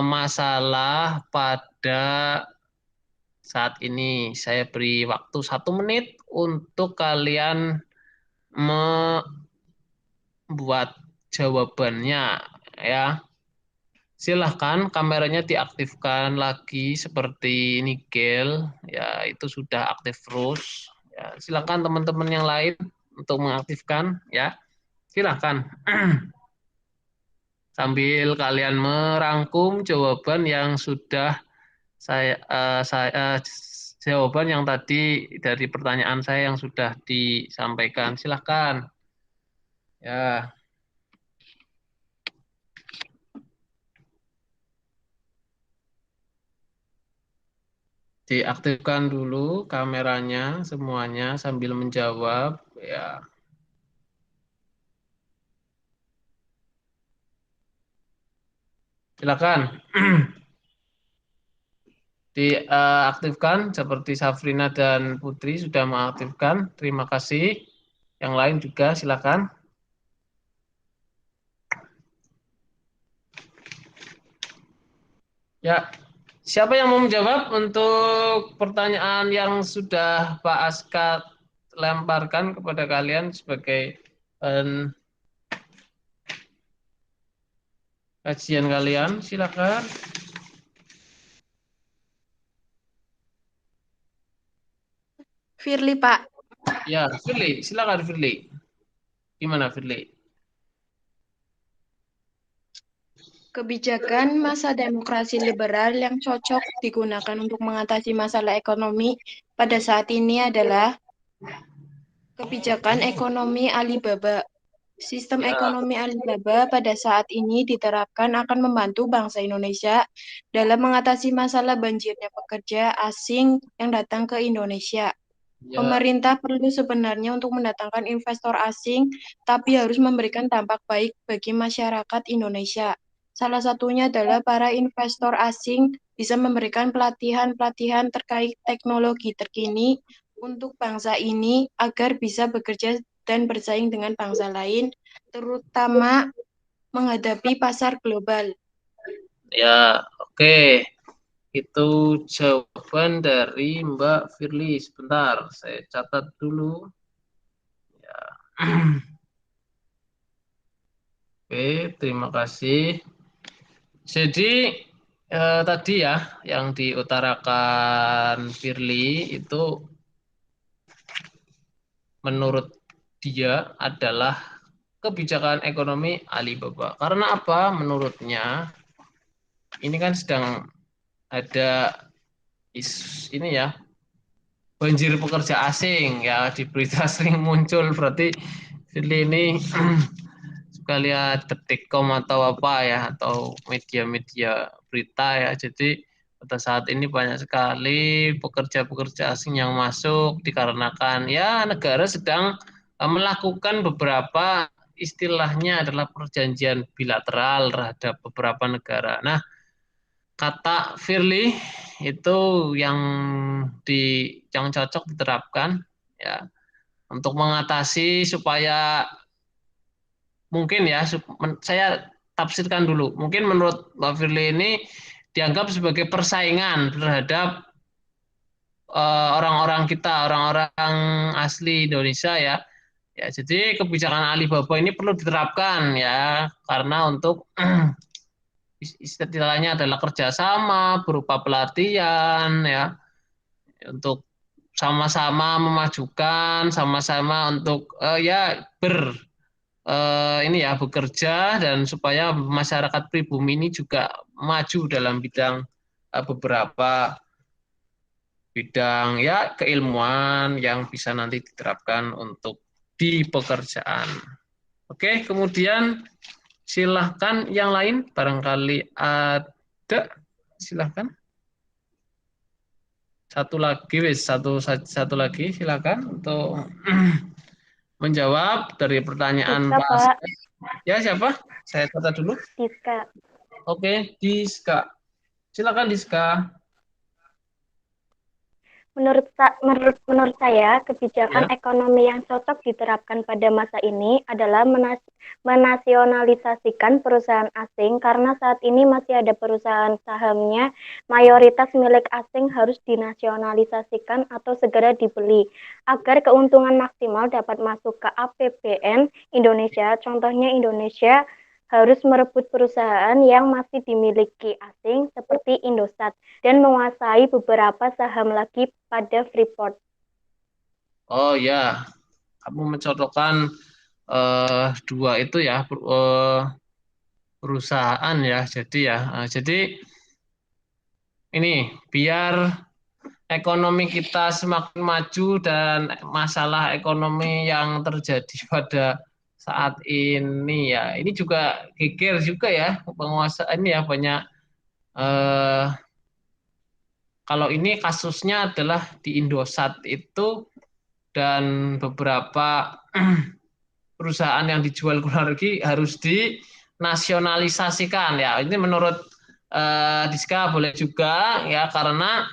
masalah pada saat ini? Saya beri waktu 1 menit untuk kalian membuat jawabannya ya. Silahkan kameranya diaktifkan lagi seperti Nigel, ya itu sudah aktif terus. Ya, silahkan teman-teman yang lain untuk mengaktifkan, ya silahkan. Sambil kalian merangkum jawaban yang sudah jawaban yang tadi dari pertanyaan saya yang sudah disampaikan, silahkan. Ya. Diaktifkan dulu kameranya semuanya sambil menjawab ya. Silakan. Diaktifkan seperti Safrina dan Putri sudah mengaktifkan. Terima kasih. Yang lain juga silakan. Ya. Siapa yang mau menjawab untuk pertanyaan yang sudah Pak Aska lemparkan kepada kalian sebagai kajian kalian? Silakan. Firly, Pak. Ya, Firly, silakan Firly. Gimana Firly? Kebijakan masa demokrasi liberal yang cocok digunakan untuk mengatasi masalah ekonomi pada saat ini adalah kebijakan ekonomi Alibaba. Sistem Ya, ekonomi Alibaba pada saat ini diterapkan akan membantu bangsa Indonesia dalam mengatasi masalah banjirnya pekerja asing yang datang ke Indonesia. ya, Pemerintah perlu sebenarnya untuk mendatangkan investor asing, tapi harus memberikan dampak baik bagi masyarakat Indonesia. Salah satunya adalah para investor asing bisa memberikan pelatihan-pelatihan terkait teknologi terkini untuk bangsa ini agar bisa bekerja dan bersaing dengan bangsa lain, terutama menghadapi pasar global. ya, oke. Itu jawaban dari Mbak Firly. Sebentar, saya catat dulu. Ya. Oke, terima kasih. Jadi tadi ya yang diutarakan Firly itu menurut dia adalah kebijakan ekonomi Alibaba. Karena apa? Menurutnya ini kan sedang ada ini ya banjir pekerja asing ya di berita sering muncul, berarti Firly ini suka lihat Detikcom atau apa ya, atau media-media berita ya. Jadi pada saat ini banyak sekali pekerja-pekerja asing yang masuk dikarenakan ya negara sedang melakukan beberapa istilahnya adalah perjanjian bilateral terhadap beberapa negara. Nah, kata Firly itu yang yang cocok diterapkan ya untuk mengatasi supaya mungkin ya saya tafsirkan dulu. Mungkin menurut Mbak Firly ini dianggap sebagai persaingan terhadap orang-orang kita, orang-orang asli Indonesia ya. Ya, jadi kebijakan Alibaba ini perlu diterapkan ya karena untuk istilahnya adalah kerjasama berupa pelatihan ya untuk sama-sama memajukan, sama-sama untuk ya ini ya bekerja dan supaya masyarakat pribumi ini juga maju dalam bidang beberapa bidang ya keilmuan yang bisa nanti diterapkan untuk di pekerjaan. Oke, kemudian silahkan yang lain barangkali ada, silahkan. Satu lagi silahkan untuk menjawab dari pertanyaan Diska, Pak Pak. Asep. Ya, siapa? Saya catat dulu. Diska. Oke, Diska. Silakan Diska. Menurut saya, kebijakan Ya. ekonomi yang cocok diterapkan pada masa ini adalah menasionalisasikan perusahaan asing karena saat ini masih ada perusahaan sahamnya mayoritas milik asing harus dinasionalisasikan atau segera dibeli agar keuntungan maksimal dapat masuk ke APBN Indonesia. Contohnya Indonesia harus merebut perusahaan yang masih dimiliki asing seperti Indosat dan menguasai beberapa saham lagi pada Freeport. Oh ya, kamu mencocokkan dua itu ya perusahaan ya. Jadi ini biar ekonomi kita semakin maju dan masalah ekonomi yang terjadi pada saat ini ya. Ini juga geger juga ya penguasa ini ya banyak kalau ini kasusnya adalah di Indosat itu dan beberapa perusahaan yang dijual ke luar negeri harus dinasionalisasikan ya. Ini menurut Diska boleh juga ya karena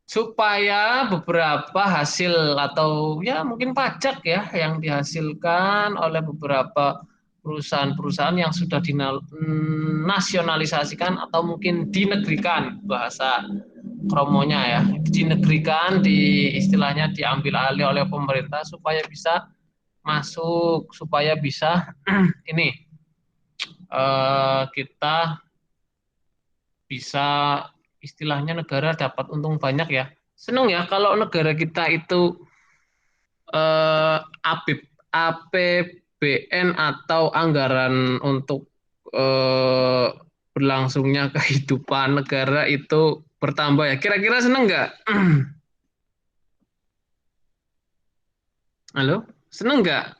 supaya beberapa hasil atau ya mungkin pajak ya yang dihasilkan oleh beberapa perusahaan-perusahaan yang sudah dinasionalisasikan atau mungkin dinegrikan bahasa kromonya ya dinegrikan di istilahnya diambil alih oleh pemerintah supaya bisa masuk supaya bisa ini kita bisa istilahnya negara dapat untung banyak ya seneng ya kalau negara kita itu APBN atau anggaran untuk eh, berlangsungnya kehidupan negara itu bertambah ya. Kira-kira seneng nggak? Halo, seneng nggak?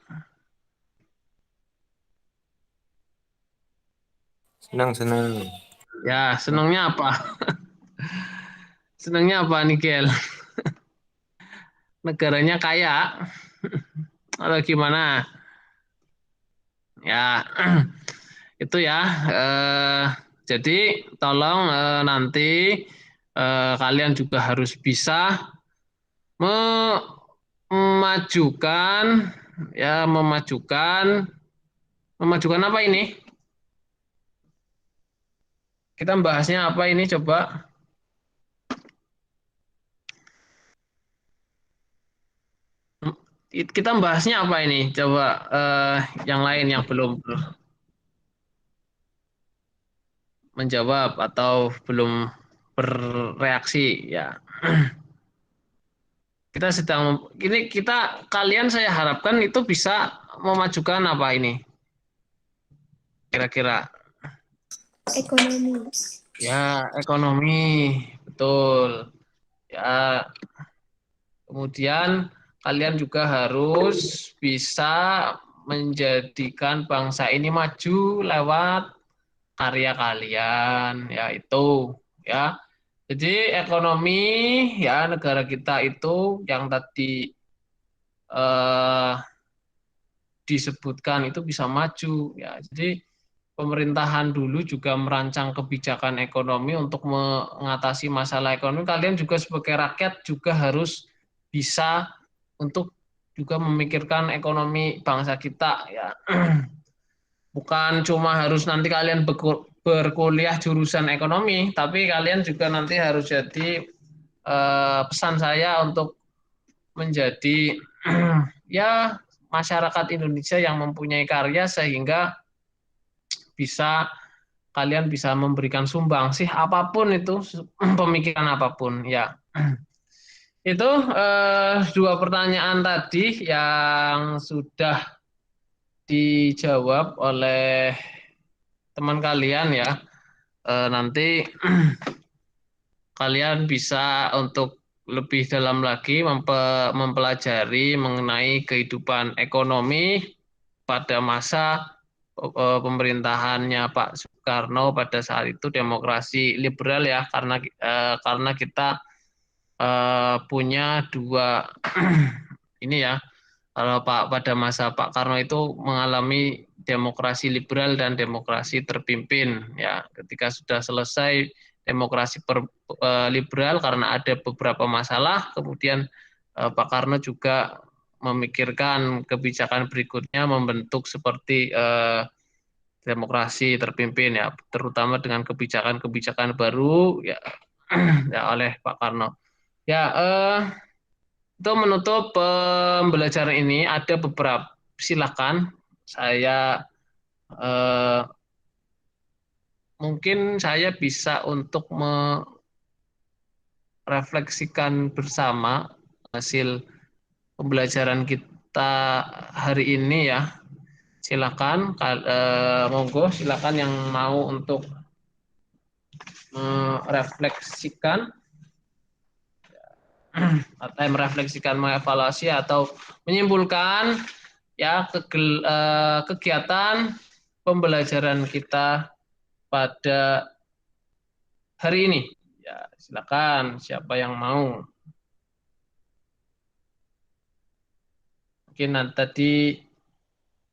Senang, senang. Ya, senengnya apa? Senengnya apa, Nikel? Negaranya kaya atau gimana? Ya, itu ya. Jadi tolong nanti kalian juga harus bisa memajukan ya memajukan apa ini? Kita bahasnya apa ini coba? Kita bahasnya apa ini? Coba yang lain yang belum menjawab atau belum bereaksi ya. Kita sedang ini kalian saya harapkan itu bisa memajukan apa ini? Kira-kira Ekonomi. ya ekonomi betul. Ya, kemudian kalian juga harus bisa menjadikan bangsa ini maju lewat karya kalian, ya itu ya. Jadi ekonomi ya negara kita itu yang tadi eh, disebutkan itu bisa maju ya. Jadi pemerintahan dulu juga merancang kebijakan ekonomi untuk mengatasi masalah ekonomi. Kalian juga sebagai rakyat juga harus bisa untuk juga memikirkan ekonomi bangsa kita ya. Bukan cuma harus nanti kalian berkuliah jurusan ekonomi, tapi kalian juga nanti harus jadi pesan saya untuk menjadi ya masyarakat Indonesia yang mempunyai karya sehingga bisa kalian bisa memberikan sumbangsih apapun itu pemikiran apapun ya. Itu dua pertanyaan tadi yang sudah dijawab oleh teman kalian ya. Nanti kalian bisa untuk lebih dalam lagi mempelajari mengenai kehidupan ekonomi pada masa pemerintahannya Pak Soekarno pada saat itu demokrasi liberal ya karena kita punya dua ini ya kalau pada masa Pak Karno itu mengalami demokrasi liberal dan demokrasi terpimpin ya ketika sudah selesai demokrasi liberal karena ada beberapa masalah kemudian Pak Karno juga memikirkan kebijakan berikutnya membentuk seperti demokrasi terpimpin ya terutama dengan kebijakan-kebijakan baru ya, ya oleh Pak Karno ya untuk menutup pembelajaran ini ada beberapa silakan saya mungkin saya bisa untuk merefleksikan bersama hasil pembelajaran kita hari ini ya. Silakan monggo silakan yang mau untuk merefleksikan atau merefleksikan mengevaluasi atau menyimpulkan ya kegiatan pembelajaran kita pada hari ini. Ya, silakan siapa yang mau. Mungkin nanti tadi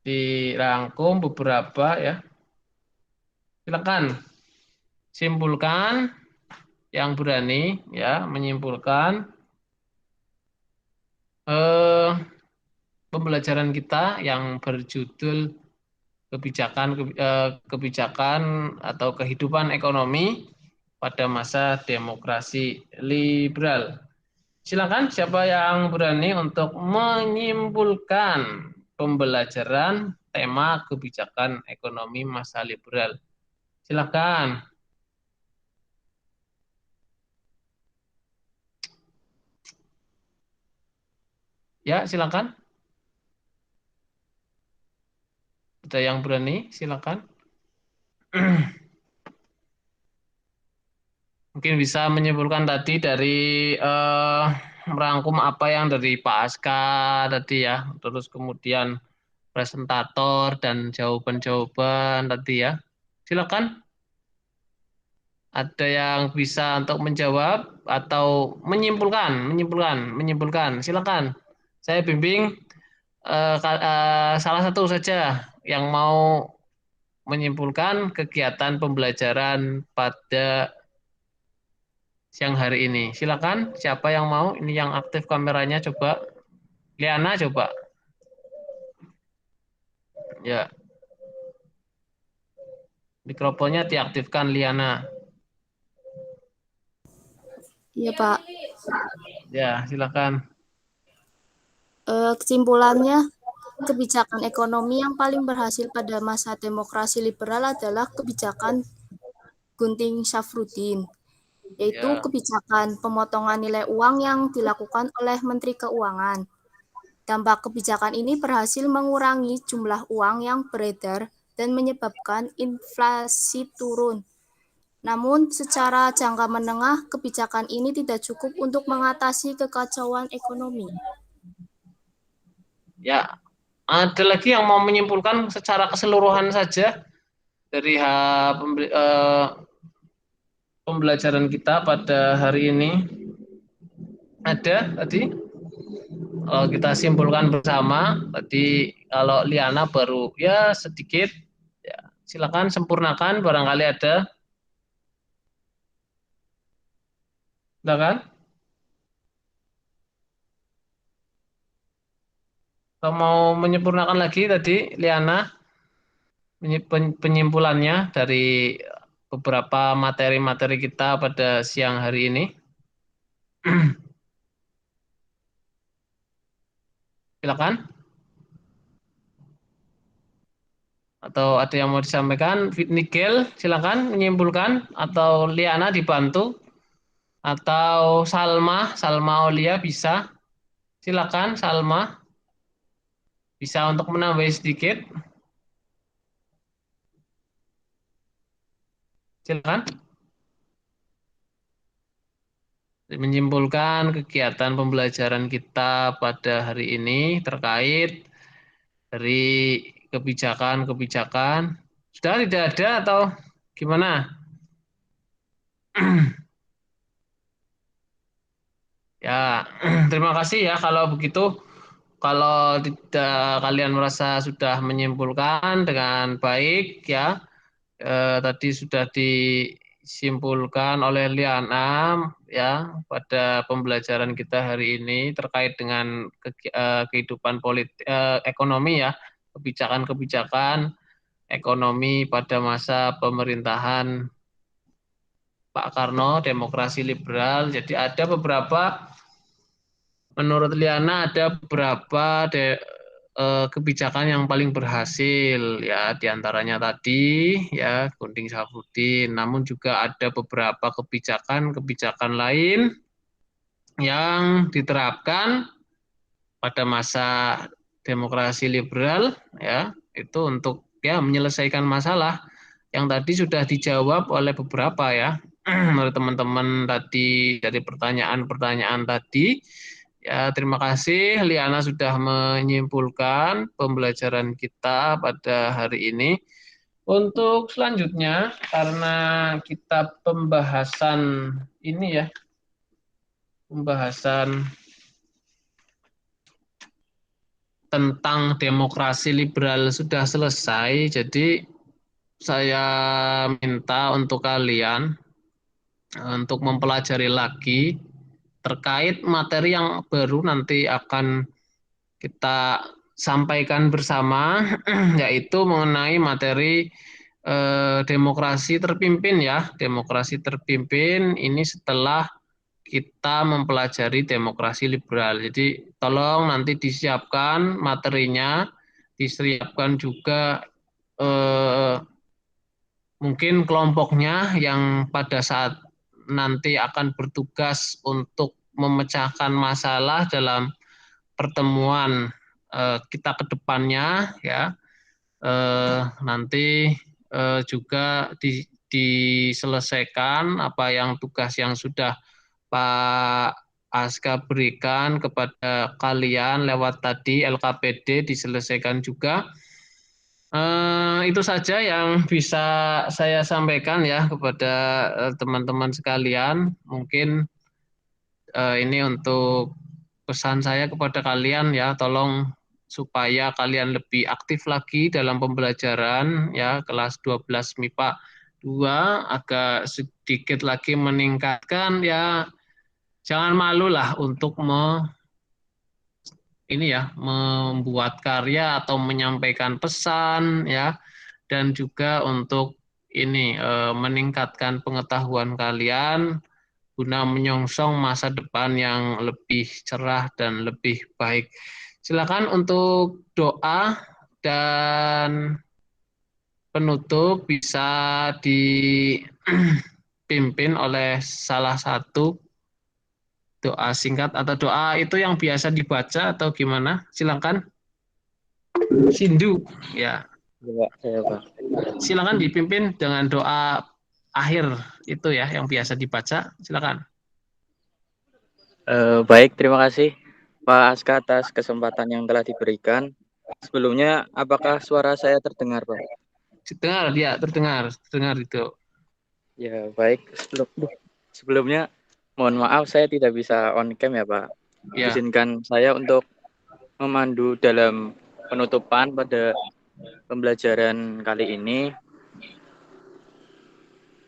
dirangkum beberapa ya. Silakan simpulkan yang berani ya menyimpulkan pembelajaran kita yang berjudul kebijakan atau kehidupan ekonomi pada masa demokrasi liberal. Silakan siapa yang berani untuk menyimpulkan pembelajaran tema kebijakan ekonomi masa liberal. Silakan. Ya, silakan. Ada yang berani? Silakan. Mungkin bisa menyimpulkan tadi dari merangkum apa yang dari Pak Aska tadi ya, terus kemudian presentator dan jawaban-jawaban tadi ya. Silakan. Ada yang bisa untuk menjawab atau menyimpulkan. Silakan. Saya bimbing salah satu saja yang mau menyimpulkan kegiatan pembelajaran pada siang hari ini. Silakan, siapa yang mau? Ini yang aktif kameranya coba. Liana coba. Ya, mikrofonnya diaktifkan Liana. Iya, Pak. Ya, silakan. Kesimpulannya, kebijakan ekonomi yang paling berhasil pada masa demokrasi liberal adalah kebijakan Gunting Safruddin, yaitu Ya. kebijakan pemotongan nilai uang yang dilakukan oleh Menteri Keuangan. Dampak kebijakan ini berhasil mengurangi jumlah uang yang beredar dan menyebabkan inflasi turun. Namun, secara jangka menengah, kebijakan ini tidak cukup untuk mengatasi kekacauan ekonomi. Ya, ada lagi yang mau menyimpulkan secara keseluruhan saja dari pembelajaran kita pada hari ini. Ada tadi? Kalau kita simpulkan bersama, tadi kalau Liana baru ya sedikit, ya silakan sempurnakan barangkali ada. Silakan. Kalau mau menyempurnakan lagi tadi Liana penyimpulannya dari beberapa materi-materi kita pada siang hari ini. Silakan. Atau ada yang mau disampaikan? Nigel, silakan menyimpulkan atau Liana dibantu atau Salma Aulia bisa. Silakan Salma. Bisa untuk menambah sedikit. Silakan. Menyimpulkan kegiatan pembelajaran kita pada hari ini terkait dari kebijakan-kebijakan. Sudah tidak ada atau gimana? Ya, terima kasih ya kalau begitu. Kalau tidak kalian merasa sudah menyimpulkan dengan baik ya, tadi sudah disimpulkan oleh Liana ya pada pembelajaran kita hari ini terkait dengan kehidupan politik ekonomi ya, kebijakan-kebijakan ekonomi pada masa pemerintahan Pak Karno, demokrasi liberal. Jadi ada beberapa, menurut Liana ada beberapa kebijakan yang paling berhasil ya, diantaranya tadi ya Gunting Safruddin. Namun juga ada beberapa kebijakan lain yang diterapkan pada masa demokrasi liberal ya, itu untuk ya menyelesaikan masalah yang tadi sudah dijawab oleh beberapa ya oleh teman-teman tadi dari pertanyaan-pertanyaan tadi. Ya, terima kasih Liana sudah menyimpulkan pembelajaran kita pada hari ini. Untuk selanjutnya, karena kita pembahasan ini ya, pembahasan tentang demokrasi liberal sudah selesai, jadi saya minta untuk kalian untuk mempelajari lagi terkait materi yang baru nanti akan kita sampaikan bersama, yaitu mengenai materi demokrasi terpimpin ya. Demokrasi terpimpin ini setelah kita mempelajari demokrasi liberal. Jadi tolong nanti disiapkan materinya, disiapkan juga mungkin kelompoknya yang pada saat nanti akan bertugas untuk memecahkan masalah dalam pertemuan kita ke depannya ya, nanti juga diselesaikan apa yang tugas yang sudah Pak Aska berikan kepada kalian lewat tadi LKPD diselesaikan juga. Itu saja yang bisa saya sampaikan ya kepada teman-teman sekalian. Mungkin ini untuk pesan saya kepada kalian ya, tolong supaya kalian lebih aktif lagi dalam pembelajaran ya, kelas 12 MIPA 2 agak sedikit lagi meningkatkan ya, jangan malu lah untuk membuat karya atau menyampaikan pesan ya, dan juga untuk meningkatkan pengetahuan kalian guna menyongsong masa depan yang lebih cerah dan lebih baik. Silakan untuk doa dan penutup bisa dipimpin oleh salah satu doa singkat atau doa itu yang biasa dibaca atau gimana? Silakan. Sindu ya. Silakan dipimpin dengan doa akhir itu ya yang biasa dibaca. Silakan. Baik, terima kasih Pak Aska atas kesempatan yang telah diberikan. Sebelumnya, apakah suara saya terdengar, Pak? Terdengar, ya, terdengar itu. Ya, baik. Sebelumnya, mohon maaf saya tidak bisa on cam ya, Pak. Ya. Izinkan saya untuk memandu dalam penutupan pada pembelajaran kali ini.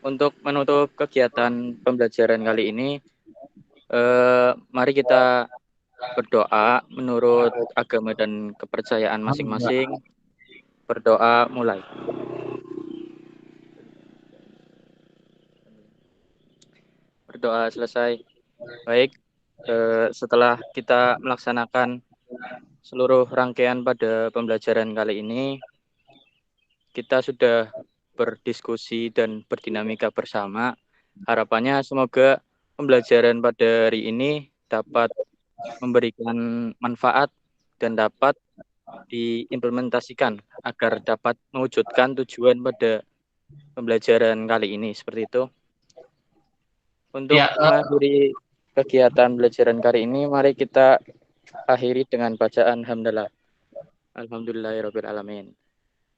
Untuk menutup kegiatan pembelajaran kali ini, mari kita berdoa menurut agama dan kepercayaan masing-masing. Berdoa mulai. Berdoa selesai. Baik, setelah kita melaksanakan seluruh rangkaian pada pembelajaran kali ini, kita sudah berdiskusi dan berdinamika bersama. Harapannya semoga pembelajaran pada hari ini dapat memberikan manfaat dan dapat diimplementasikan agar dapat mewujudkan tujuan pada pembelajaran kali ini. Seperti itu. Untuk mengakhiri kegiatan pembelajaran kali ini, mari kita akhiri dengan bacaan hamdalah. Alhamdulillahirabbil alamin.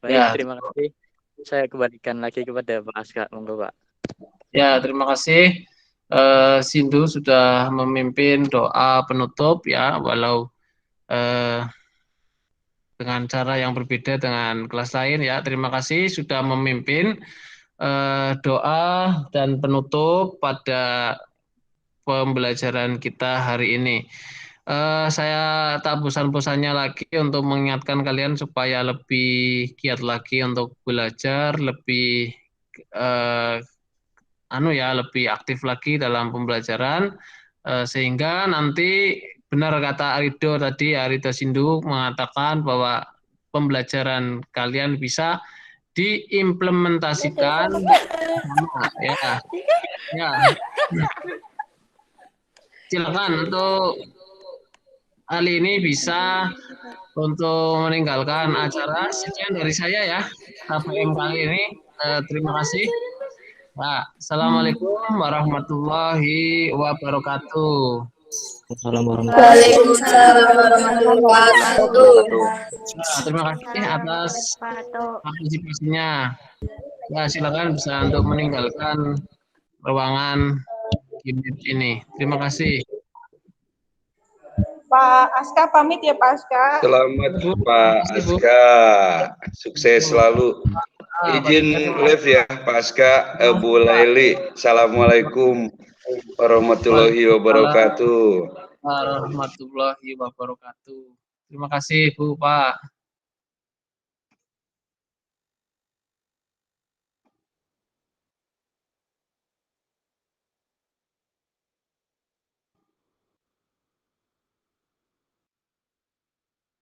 Baik, ya. Terima kasih. Saya kembalikan lagi kepada Pak Aska. Monggo, Pak. Ya, terima kasih. Sindu sudah memimpin doa penutup ya, walau dengan cara yang berbeda dengan kelas lain ya. Terima kasih sudah memimpin doa dan penutup pada pembelajaran kita hari ini. Saya tak bosan-bosannya lagi untuk mengingatkan kalian supaya lebih giat lagi untuk belajar, lebih lebih aktif lagi dalam pembelajaran, sehingga nanti benar kata Arido Sindu mengatakan bahwa pembelajaran kalian bisa diimplementasikan ya. Silakan untuk kali ini bisa untuk meninggalkan acara. Sekian dari saya ya, KPM kali ini. Terima kasih. Nah, Assalamualaikum warahmatullahi wabarakatuh. Waalaikumsalam warahmatullahi wabarakatuh. Terima kasih atas partisipasinya. Ya, silakan bisa untuk meninggalkan ruangan ini. Terima kasih. Pak Aska pamit ya Pak Aska. Selamat Pak Aska, sukses selalu. Izin live ya Pak Aska, Bu Laili. Assalamualaikum warahmatullahi wabarakatuh. Warahmatullahi wabarakatuh. Terima kasih Bu Pak.